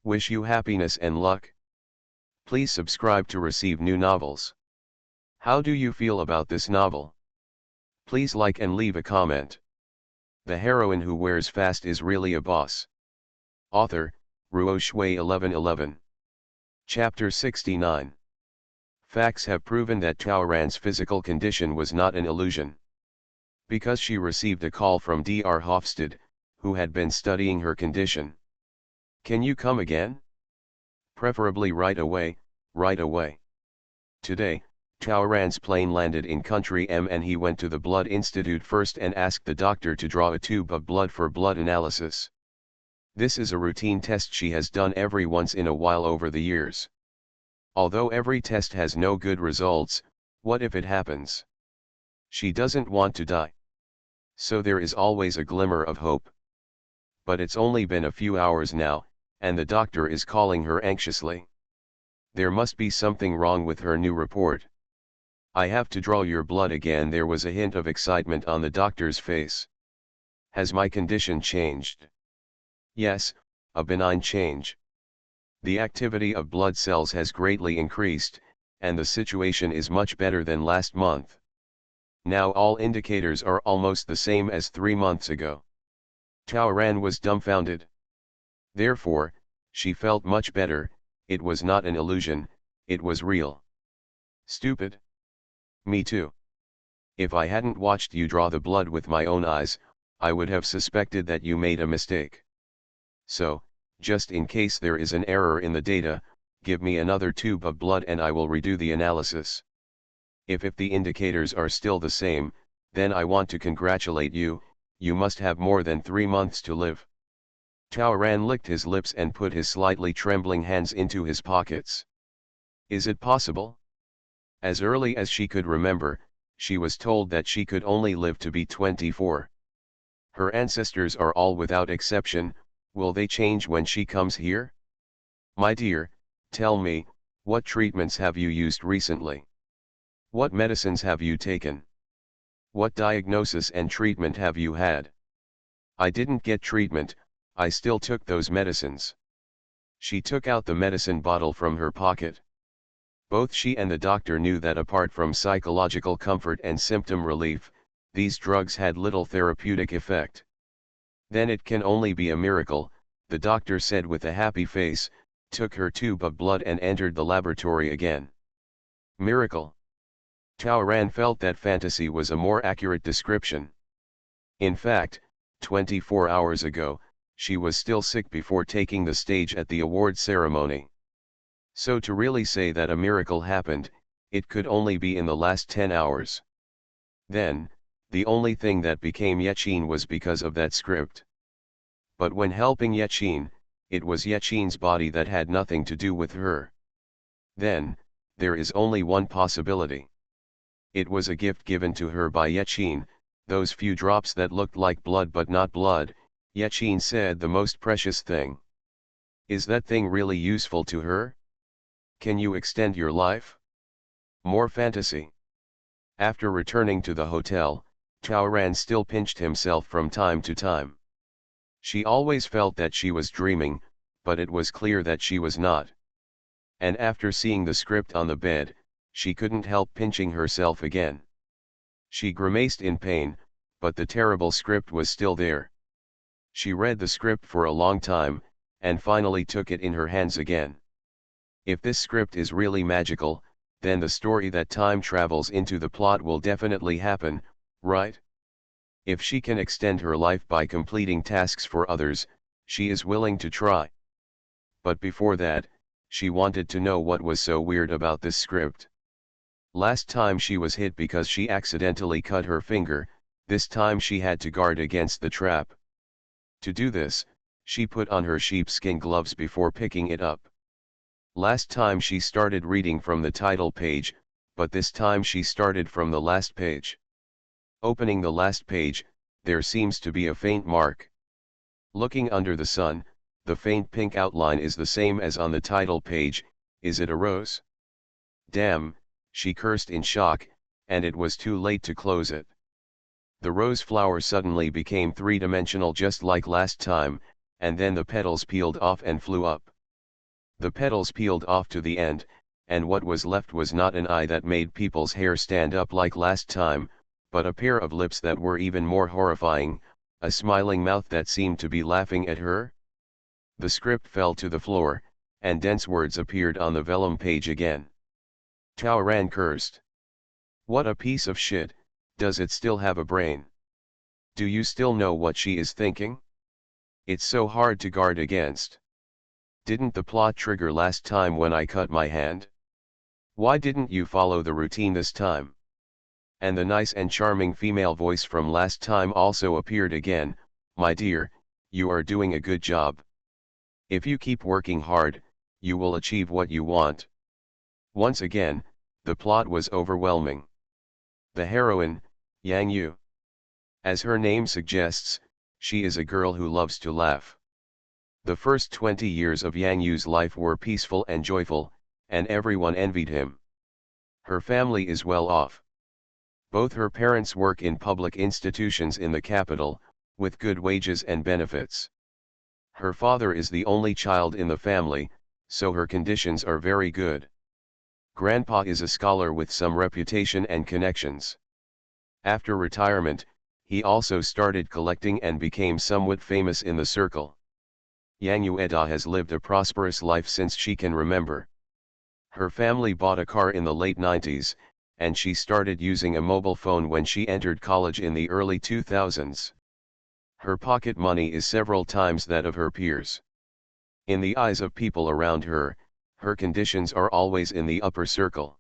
Wish you happiness and luck. Please subscribe to receive new novels. How do you feel about this novel? Please like and leave a comment. The heroine who wears fast is really a boss. Author, Ruo Shui 1111. Chapter 69. Facts have proven that Taoran's physical condition was not an illusion. Because she received a call from Dr. Hofstad, who had been studying her condition. Can you come again? Preferably right away, right away. Today, Taoran's plane landed in country M and he went to the blood institute first and asked the doctor to draw a tube of blood for blood analysis. This is a routine test she has done every once in a while over the years. Although every test has no good results, what if it happens? She doesn't want to die. So there is always a glimmer of hope. But it's only been a few hours now, and the doctor is calling her anxiously. There must be something wrong with her new report. I have to draw your blood again. There was a hint of excitement on the doctor's face. Has my condition changed? Yes, a benign change. The activity of blood cells has greatly increased, and the situation is much better than last month. Now all indicators are almost the same as 3 months ago. Taoran was dumbfounded. Therefore, she felt much better. It was not an illusion, it was real. Stupid. Me too. If I hadn't watched you draw the blood with my own eyes, I would have suspected that you made a mistake. So, just in case there is an error in the data, give me another tube of blood and I will redo the analysis. If the indicators are still the same, then I want to congratulate you, you must have more than 3 months to live. Taoran licked his lips and put his slightly trembling hands into his pockets. Is it possible? As early as she could remember, she was told that she could only live to be 24. Her ancestors are all without exception. Will they change when she comes here? My dear, tell me, what treatments have you used recently? What medicines have you taken? What diagnosis and treatment have you had? I didn't get treatment, I still took those medicines. She took out the medicine bottle from her pocket. Both she and the doctor knew that apart from psychological comfort and symptom relief, these drugs had little therapeutic effect. Then it can only be a miracle, the doctor said with a happy face, took her tube of blood and entered the laboratory again. Miracle. Taoran felt that fantasy was a more accurate description. In fact, 24 hours ago, she was still sick before taking the stage at the award ceremony. So to really say that a miracle happened, it could only be in the last 10 hours. Then, the only thing that became Yechin was because of that script. But when helping Yechin, it was Yechin's body that had nothing to do with her. Then, there is only one possibility. It was a gift given to her by Yechin, those few drops that looked like blood but not blood. Yechin said the most precious thing. Is that thing really useful to her? Can you extend your life? More fantasy. After returning to the hotel, Taoran still pinched himself from time to time. She always felt that she was dreaming, but it was clear that she was not. And after seeing the script on the bed, she couldn't help pinching herself again. She grimaced in pain, but the terrible script was still there. She read the script for a long time, and finally took it in her hands again. If this script is really magical, then the story that time travels into the plot will definitely happen, right? If she can extend her life by completing tasks for others, she is willing to try. But before that, she wanted to know what was so weird about this script. Last time she was hit because she accidentally cut her finger, this time she had to guard against the trap. To do this, she put on her sheepskin gloves before picking it up. Last time she started reading from the title page, but this time she started from the last page. Opening the last page, there seems to be a faint mark. Looking under the sun, the faint pink outline is the same as on the title page. Is it a rose? Damn, she cursed in shock, and it was too late to close it. The rose flower suddenly became three-dimensional just like last time, and then the petals peeled off and flew up. The petals peeled off to the end, and what was left was not an eye that made people's hair stand up like last time, but a pair of lips that were even more horrifying, a smiling mouth that seemed to be laughing at her. The script fell to the floor, and dense words appeared on the vellum page again. Taoran cursed. What a piece of shit, does it still have a brain? Do you still know what she is thinking? It's so hard to guard against. Didn't the plot trigger last time when I cut my hand? Why didn't you follow the routine this time? And the nice and charming female voice from last time also appeared again. My dear, you are doing a good job. If you keep working hard, you will achieve what you want. Once again, the plot was overwhelming. The heroine, Yang Yu. As her name suggests, she is a girl who loves to laugh. The first 20 years of Yang Yu's life were peaceful and joyful, and everyone envied him. Her family is well off. Both her parents work in public institutions in the capital, with good wages and benefits. Her father is the only child in the family, so her conditions are very good. Grandpa is a scholar with some reputation and connections. After retirement, he also started collecting and became somewhat famous in the circle. Yang Ueda has lived a prosperous life since she can remember. Her family bought a car in the late 90s, and she started using a mobile phone when she entered college in the early 2000s. Her pocket money is several times that of her peers. In the eyes of people around her, her conditions are always in the upper circle.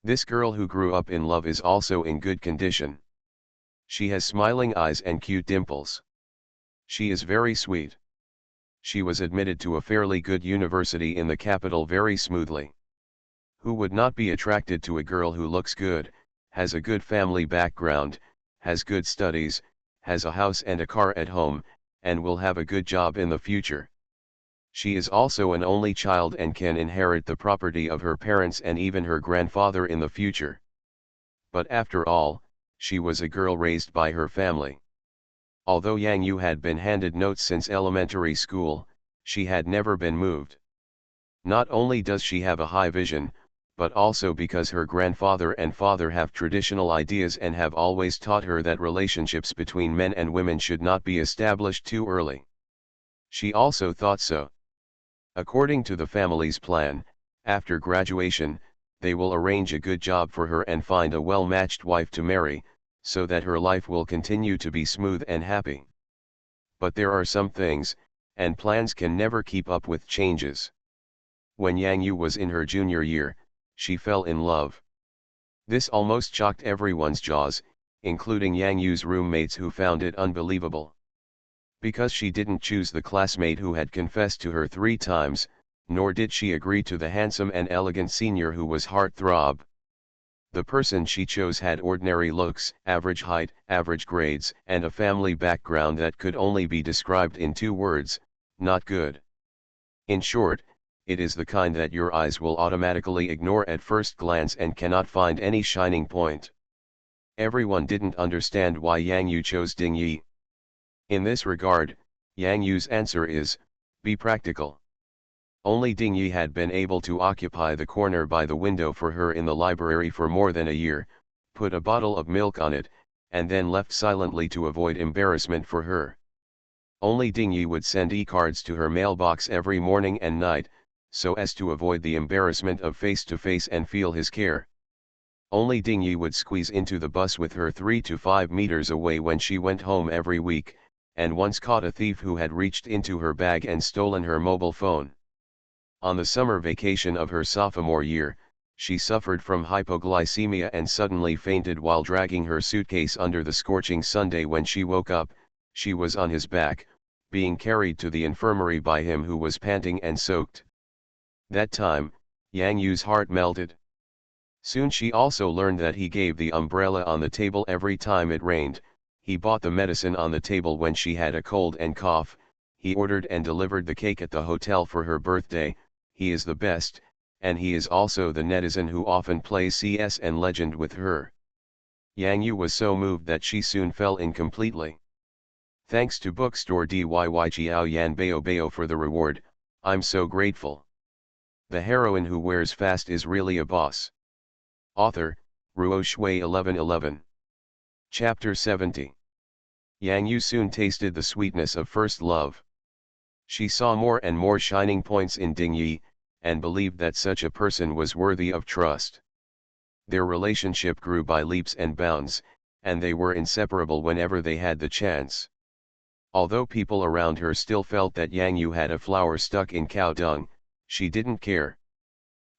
This girl who grew up in love is also in good condition. She has smiling eyes and cute dimples. She is very sweet. She was admitted to a fairly good university in the capital very smoothly. Who would not be attracted to a girl who looks good, has a good family background, has good studies, has a house and a car at home, and will have a good job in the future? She is also an only child and can inherit the property of her parents and even her grandfather in the future. But after all, she was a girl raised by her family. Although Yang Yu had been handed notes since elementary school, she had never been moved. Not only does she have a high vision, but also because her grandfather and father have traditional ideas and have always taught her that relationships between men and women should not be established too early. She also thought so. According to the family's plan, after graduation, they will arrange a good job for her and find a well-matched wife to marry, so that her life will continue to be smooth and happy. But there are some things, and plans can never keep up with changes. When Yang Yu was in her junior year, she fell in love. This almost shocked everyone's jaws, including Yang Yu's roommates who found it unbelievable. Because she didn't choose the classmate who had confessed to her 3 times, nor did she agree to the handsome and elegant senior who was heartthrob. The person she chose had ordinary looks, average height, average grades, and a family background that could only be described in 2 words, not good. In short, it is the kind that your eyes will automatically ignore at first glance and cannot find any shining point. Everyone didn't understand why Yang Yu chose Ding Yi. In this regard, Yang Yu's answer is, be practical. Only Ding Yi had been able to occupy the corner by the window for her in the library for more than a year, put a bottle of milk on it, and then left silently to avoid embarrassment for her. Only Ding Yi would send e-cards to her mailbox every morning and night, so as to avoid the embarrassment of face-to-face and feel his care. Only Ding Yi would squeeze into the bus with her 3 to 5 meters away when she went home every week, and once caught a thief who had reached into her bag and stolen her mobile phone. On the summer vacation of her sophomore year, she suffered from hypoglycemia and suddenly fainted while dragging her suitcase under the scorching Sunday. When she woke up, she was on his back, being carried to the infirmary by him who was panting and soaked. That time, Yang Yu's heart melted. Soon she also learned that he gave the umbrella on the table every time it rained, he bought the medicine on the table when she had a cold and cough, he ordered and delivered the cake at the hotel for her birthday, he is the best, and he is also the netizen who often plays CS and Legend with her. Yang Yu was so moved that she soon fell in completely. Thanks to bookstore DIY Jiao Yan Bao Bao for the reward, I'm so grateful. The heroine who wears fast is really a boss. Author, Ruo Shui 1111. Chapter 70. Yang Yu soon tasted the sweetness of first love. She saw more and more shining points in Ding Yi, and believed that such a person was worthy of trust. Their relationship grew by leaps and bounds, and they were inseparable whenever they had the chance. Although people around her still felt that Yang Yu had a flower stuck in cow dung, she didn't care.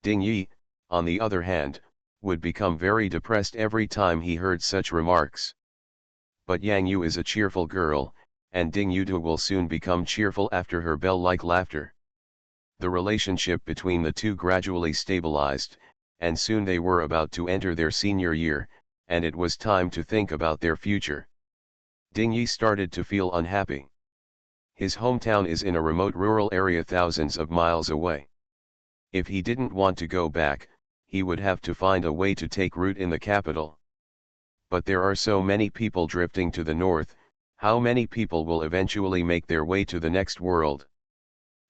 Ding Yi, on the other hand, would become very depressed every time he heard such remarks. But Yang Yu is a cheerful girl, and Ding Yu will soon become cheerful after her bell-like laughter. The relationship between the two gradually stabilized, and soon they were about to enter their senior year, and it was time to think about their future. Ding Yi started to feel unhappy. His hometown is in a remote rural area thousands of miles away. If he didn't want to go back, he would have to find a way to take root in the capital. But there are so many people drifting to the north, how many people will eventually make their way to the next world?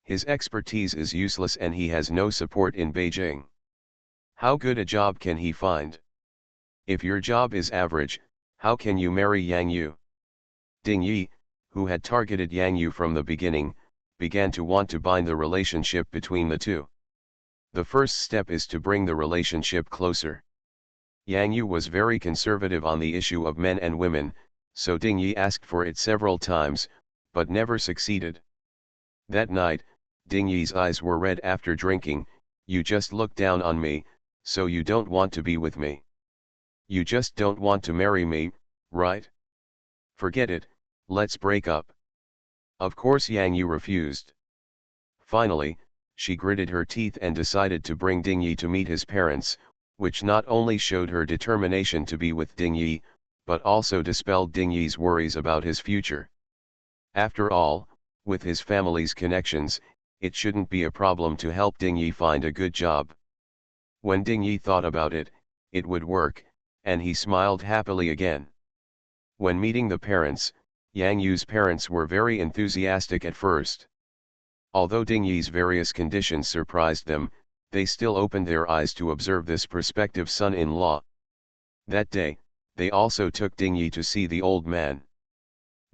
His expertise is useless and he has no support in Beijing. How good a job can he find? If your job is average, how can you marry Yang Yu? Ding Yi, who had targeted Yang Yu from the beginning, began to want to bind the relationship between the two. The first step is to bring the relationship closer. Yang Yu was very conservative on the issue of men and women, so Ding Yi asked for it several times, but never succeeded. That night, Ding Yi's eyes were red after drinking. You just look down on me, so you don't want to be with me. You just don't want to marry me, right? Forget it, let's break up. Of course Yang Yu refused. Finally, she gritted her teeth and decided to bring Ding Yi to meet his parents, which not only showed her determination to be with Ding Yi, but also dispelled Ding Yi's worries about his future. After all, with his family's connections, it shouldn't be a problem to help Ding Yi find a good job. When Ding Yi thought about it, it would work, and he smiled happily again. When meeting the parents, Yang Yu's parents were very enthusiastic at first. Although Ding Yi's various conditions surprised them, they still opened their eyes to observe this prospective son-in-law. That day, they also took Ding Yi to see the old man.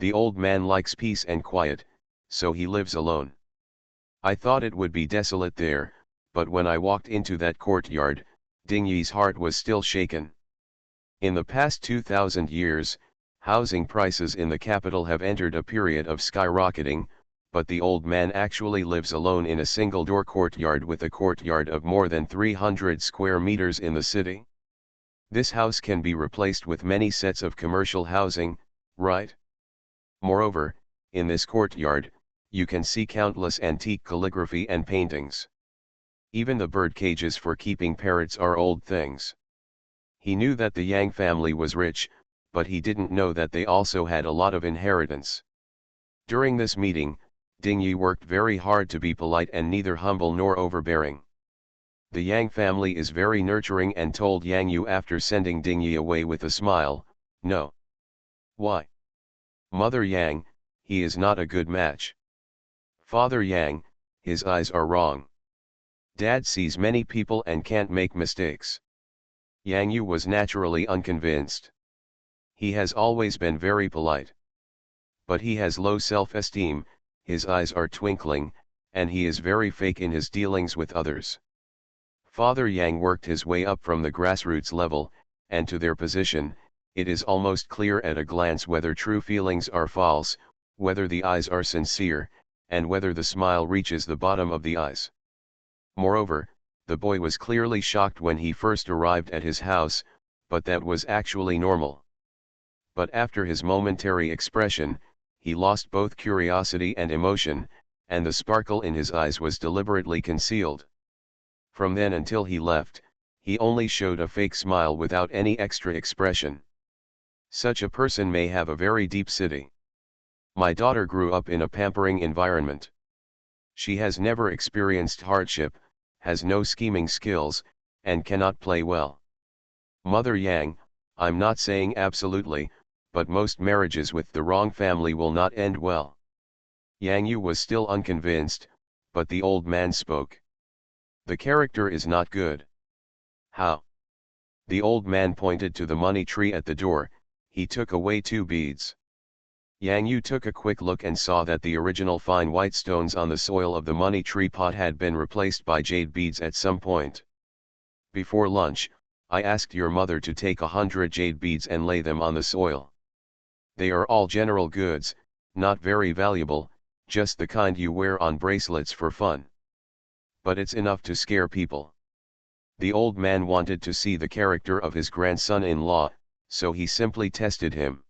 The old man likes peace and quiet, so he lives alone. I thought it would be desolate there, but when I walked into that courtyard, Ding Yi's heart was still shaken. In the past 2,000 years, housing prices in the capital have entered a period of skyrocketing, but the old man actually lives alone in a single-door courtyard with a courtyard of more than 300 square meters in the city. This house can be replaced with many sets of commercial housing, right? Moreover, in this courtyard, you can see countless antique calligraphy and paintings. Even the bird cages for keeping parrots are old things. He knew that the Yang family was rich, but he didn't know that they also had a lot of inheritance. During this meeting, Ding Yi worked very hard to be polite and neither humble nor overbearing. The Yang family is very nurturing and told Yang Yu after sending Ding Yi away with a smile, "No." "Why?" "Mother Yang, he is not a good match." "Father Yang, his eyes are wrong." "Dad sees many people and can't make mistakes." Yang Yu was naturally unconvinced. He has always been very polite. But he has low self-esteem, his eyes are twinkling, and he is very fake in his dealings with others. Father Yang worked his way up from the grassroots level, and to their position, it is almost clear at a glance whether true feelings are false, whether the eyes are sincere, and whether the smile reaches the bottom of the eyes. Moreover, the boy was clearly shocked when he first arrived at his house, but that was actually normal. But after his momentary expression, he lost both curiosity and emotion, and the sparkle in his eyes was deliberately concealed. From then until he left, He only showed a fake smile without any extra expression. Such a person may have a very deep city. My daughter grew up in a pampering environment. She has never experienced hardship, has no scheming skills, and cannot play well. Mother Yang, I'm not saying absolutely, but most marriages with the wrong family will not end well. Yang Yu was still unconvinced, but the old man spoke. The character is not good. How? The old man pointed to the money tree at the door. He took away 2 beads. Yang Yu took a quick look and saw that the original fine white stones on the soil of the money tree pot had been replaced by jade beads at some point. Before lunch, I asked your mother to take 100 jade beads and lay them on the soil. They are all general goods, not very valuable, just the kind you wear on bracelets for fun. But it's enough to scare people. The old man wanted to see the character of his grandson-in-law, so he simply tested him.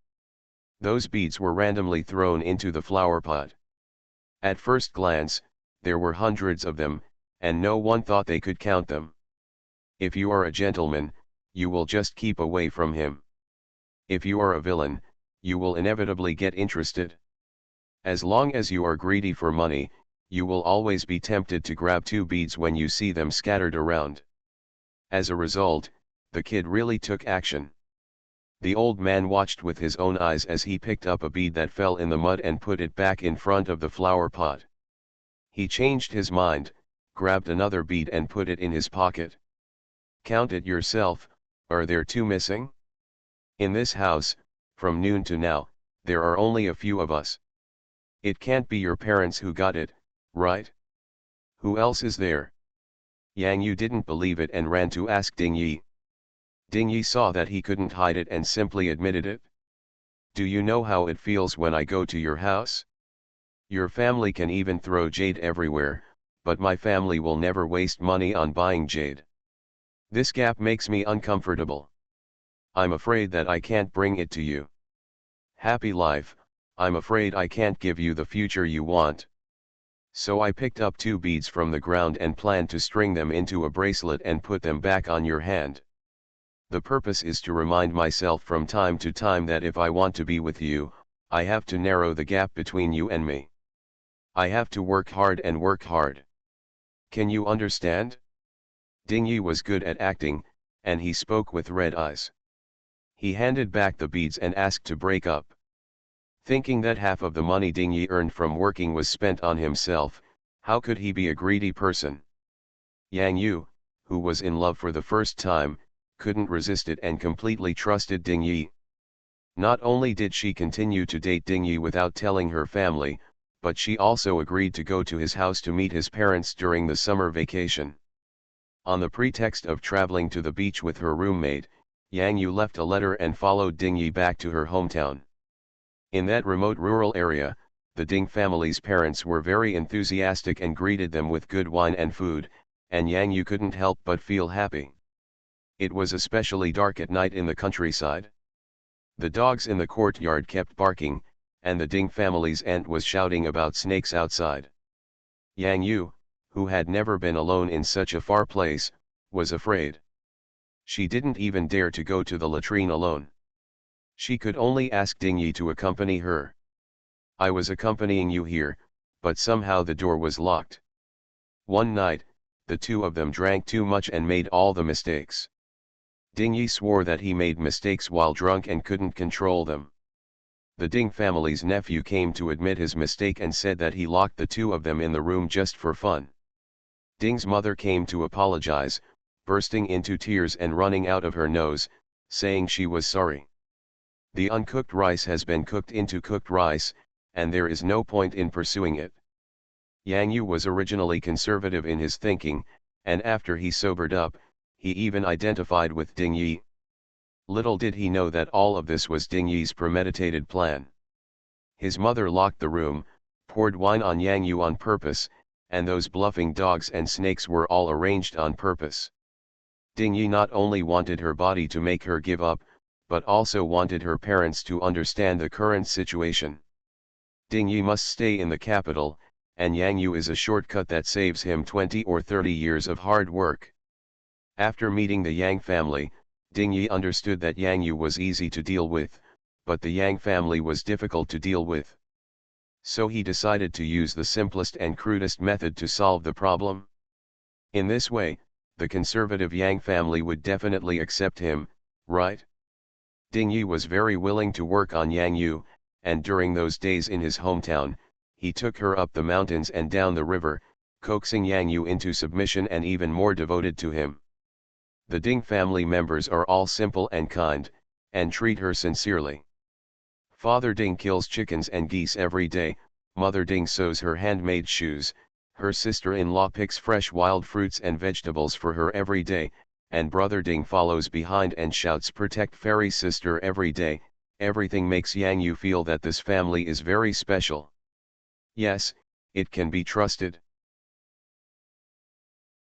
Those beads were randomly thrown into the flower pot. At first glance, there were hundreds of them, and no one thought they could count them. If you are a gentleman, you will just keep away from him. If you are a villain, you will inevitably get interested. As long as you are greedy for money, you will always be tempted to grab 2 beads when you see them scattered around. As a result, the kid really took action. The old man watched with his own eyes as he picked up a bead that fell in the mud and put it back in front of the flower pot. He changed his mind, grabbed another bead and put it in his pocket. Count it yourself, are there 2 missing? In this house, from noon to now, there are only a few of us. It can't be your parents who got it, right? Who else is there? Yang Yu didn't believe it and ran to ask Ding Yi. Ding Yi saw that he couldn't hide it and simply admitted it. Do you know how it feels when I go to your house? Your family can even throw jade everywhere, but my family will never waste money on buying jade. This gap makes me uncomfortable. I'm afraid that I can't bring it to you. Happy life, I'm afraid I can't give you the future you want. So I picked up 2 beads from the ground and planned to string them into a bracelet and put them back on your hand. The purpose is to remind myself from time to time that if I want to be with you, I have to narrow the gap between you and me. I have to work hard and work hard. Can you understand? Ding Yi was good at acting, and he spoke with red eyes. He handed back the beads and asked to break up. Thinking that half of the money Ding Yi earned from working was spent on himself, how could he be a greedy person? Yang Yu, who was in love for the first time, couldn't resist it and completely trusted Ding Yi. Not only did she continue to date Ding Yi without telling her family, but she also agreed to go to his house to meet his parents during the summer vacation. On the pretext of traveling to the beach with her roommate, Yang Yu left a letter and followed Ding Yi back to her hometown. In that remote rural area, the Ding family's parents were very enthusiastic and greeted them with good wine and food, and Yang Yu couldn't help but feel happy. It was especially dark at night in the countryside. The dogs in the courtyard kept barking, and the Ding family's aunt was shouting about snakes outside. Yang Yu, who had never been alone in such a far place, was afraid. She didn't even dare to go to the latrine alone. She could only ask Ding Yi to accompany her. I was accompanying you here, but somehow the door was locked. One night, the 2 of them drank too much and made all the mistakes. Ding Yi swore that he made mistakes while drunk and couldn't control them. The Ding family's nephew came to admit his mistake and said that he locked the 2 of them in the room just for fun. Ding's mother came to apologize, bursting into tears and running out of her nose, saying she was sorry. The uncooked rice has been cooked into cooked rice, and there is no point in pursuing it. Yang Yu was originally conservative in his thinking, and after he sobered up, he even identified with Ding Yi. Little did he know that all of this was Ding Yi's premeditated plan. His mother locked the room, poured wine on Yang Yu on purpose, and those bluffing dogs and snakes were all arranged on purpose. Ding Yi not only wanted her body to make her give up, but also wanted her parents to understand the current situation. Ding Yi must stay in the capital, and Yang Yu is a shortcut that saves him 20 or 30 years of hard work. After meeting the Yang family, Ding Yi understood that Yang Yu was easy to deal with, but the Yang family was difficult to deal with. So he decided to use the simplest and crudest method to solve the problem. In this way, the conservative Yang family would definitely accept him, right? Ding Yi was very willing to work on Yang Yu, and during those days in his hometown, he took her up the mountains and down the river, coaxing Yang Yu into submission and even more devoted to him. The Ding family members are all simple and kind, and treat her sincerely. Father Ding kills chickens and geese every day, Mother Ding sews her handmade shoes, her sister-in-law picks fresh wild fruits and vegetables for her every day, and Brother Ding follows behind and shouts "Protect Fairy Sister" every day. Everything makes Yang Yu feel that this family is very special. Yes, it can be trusted.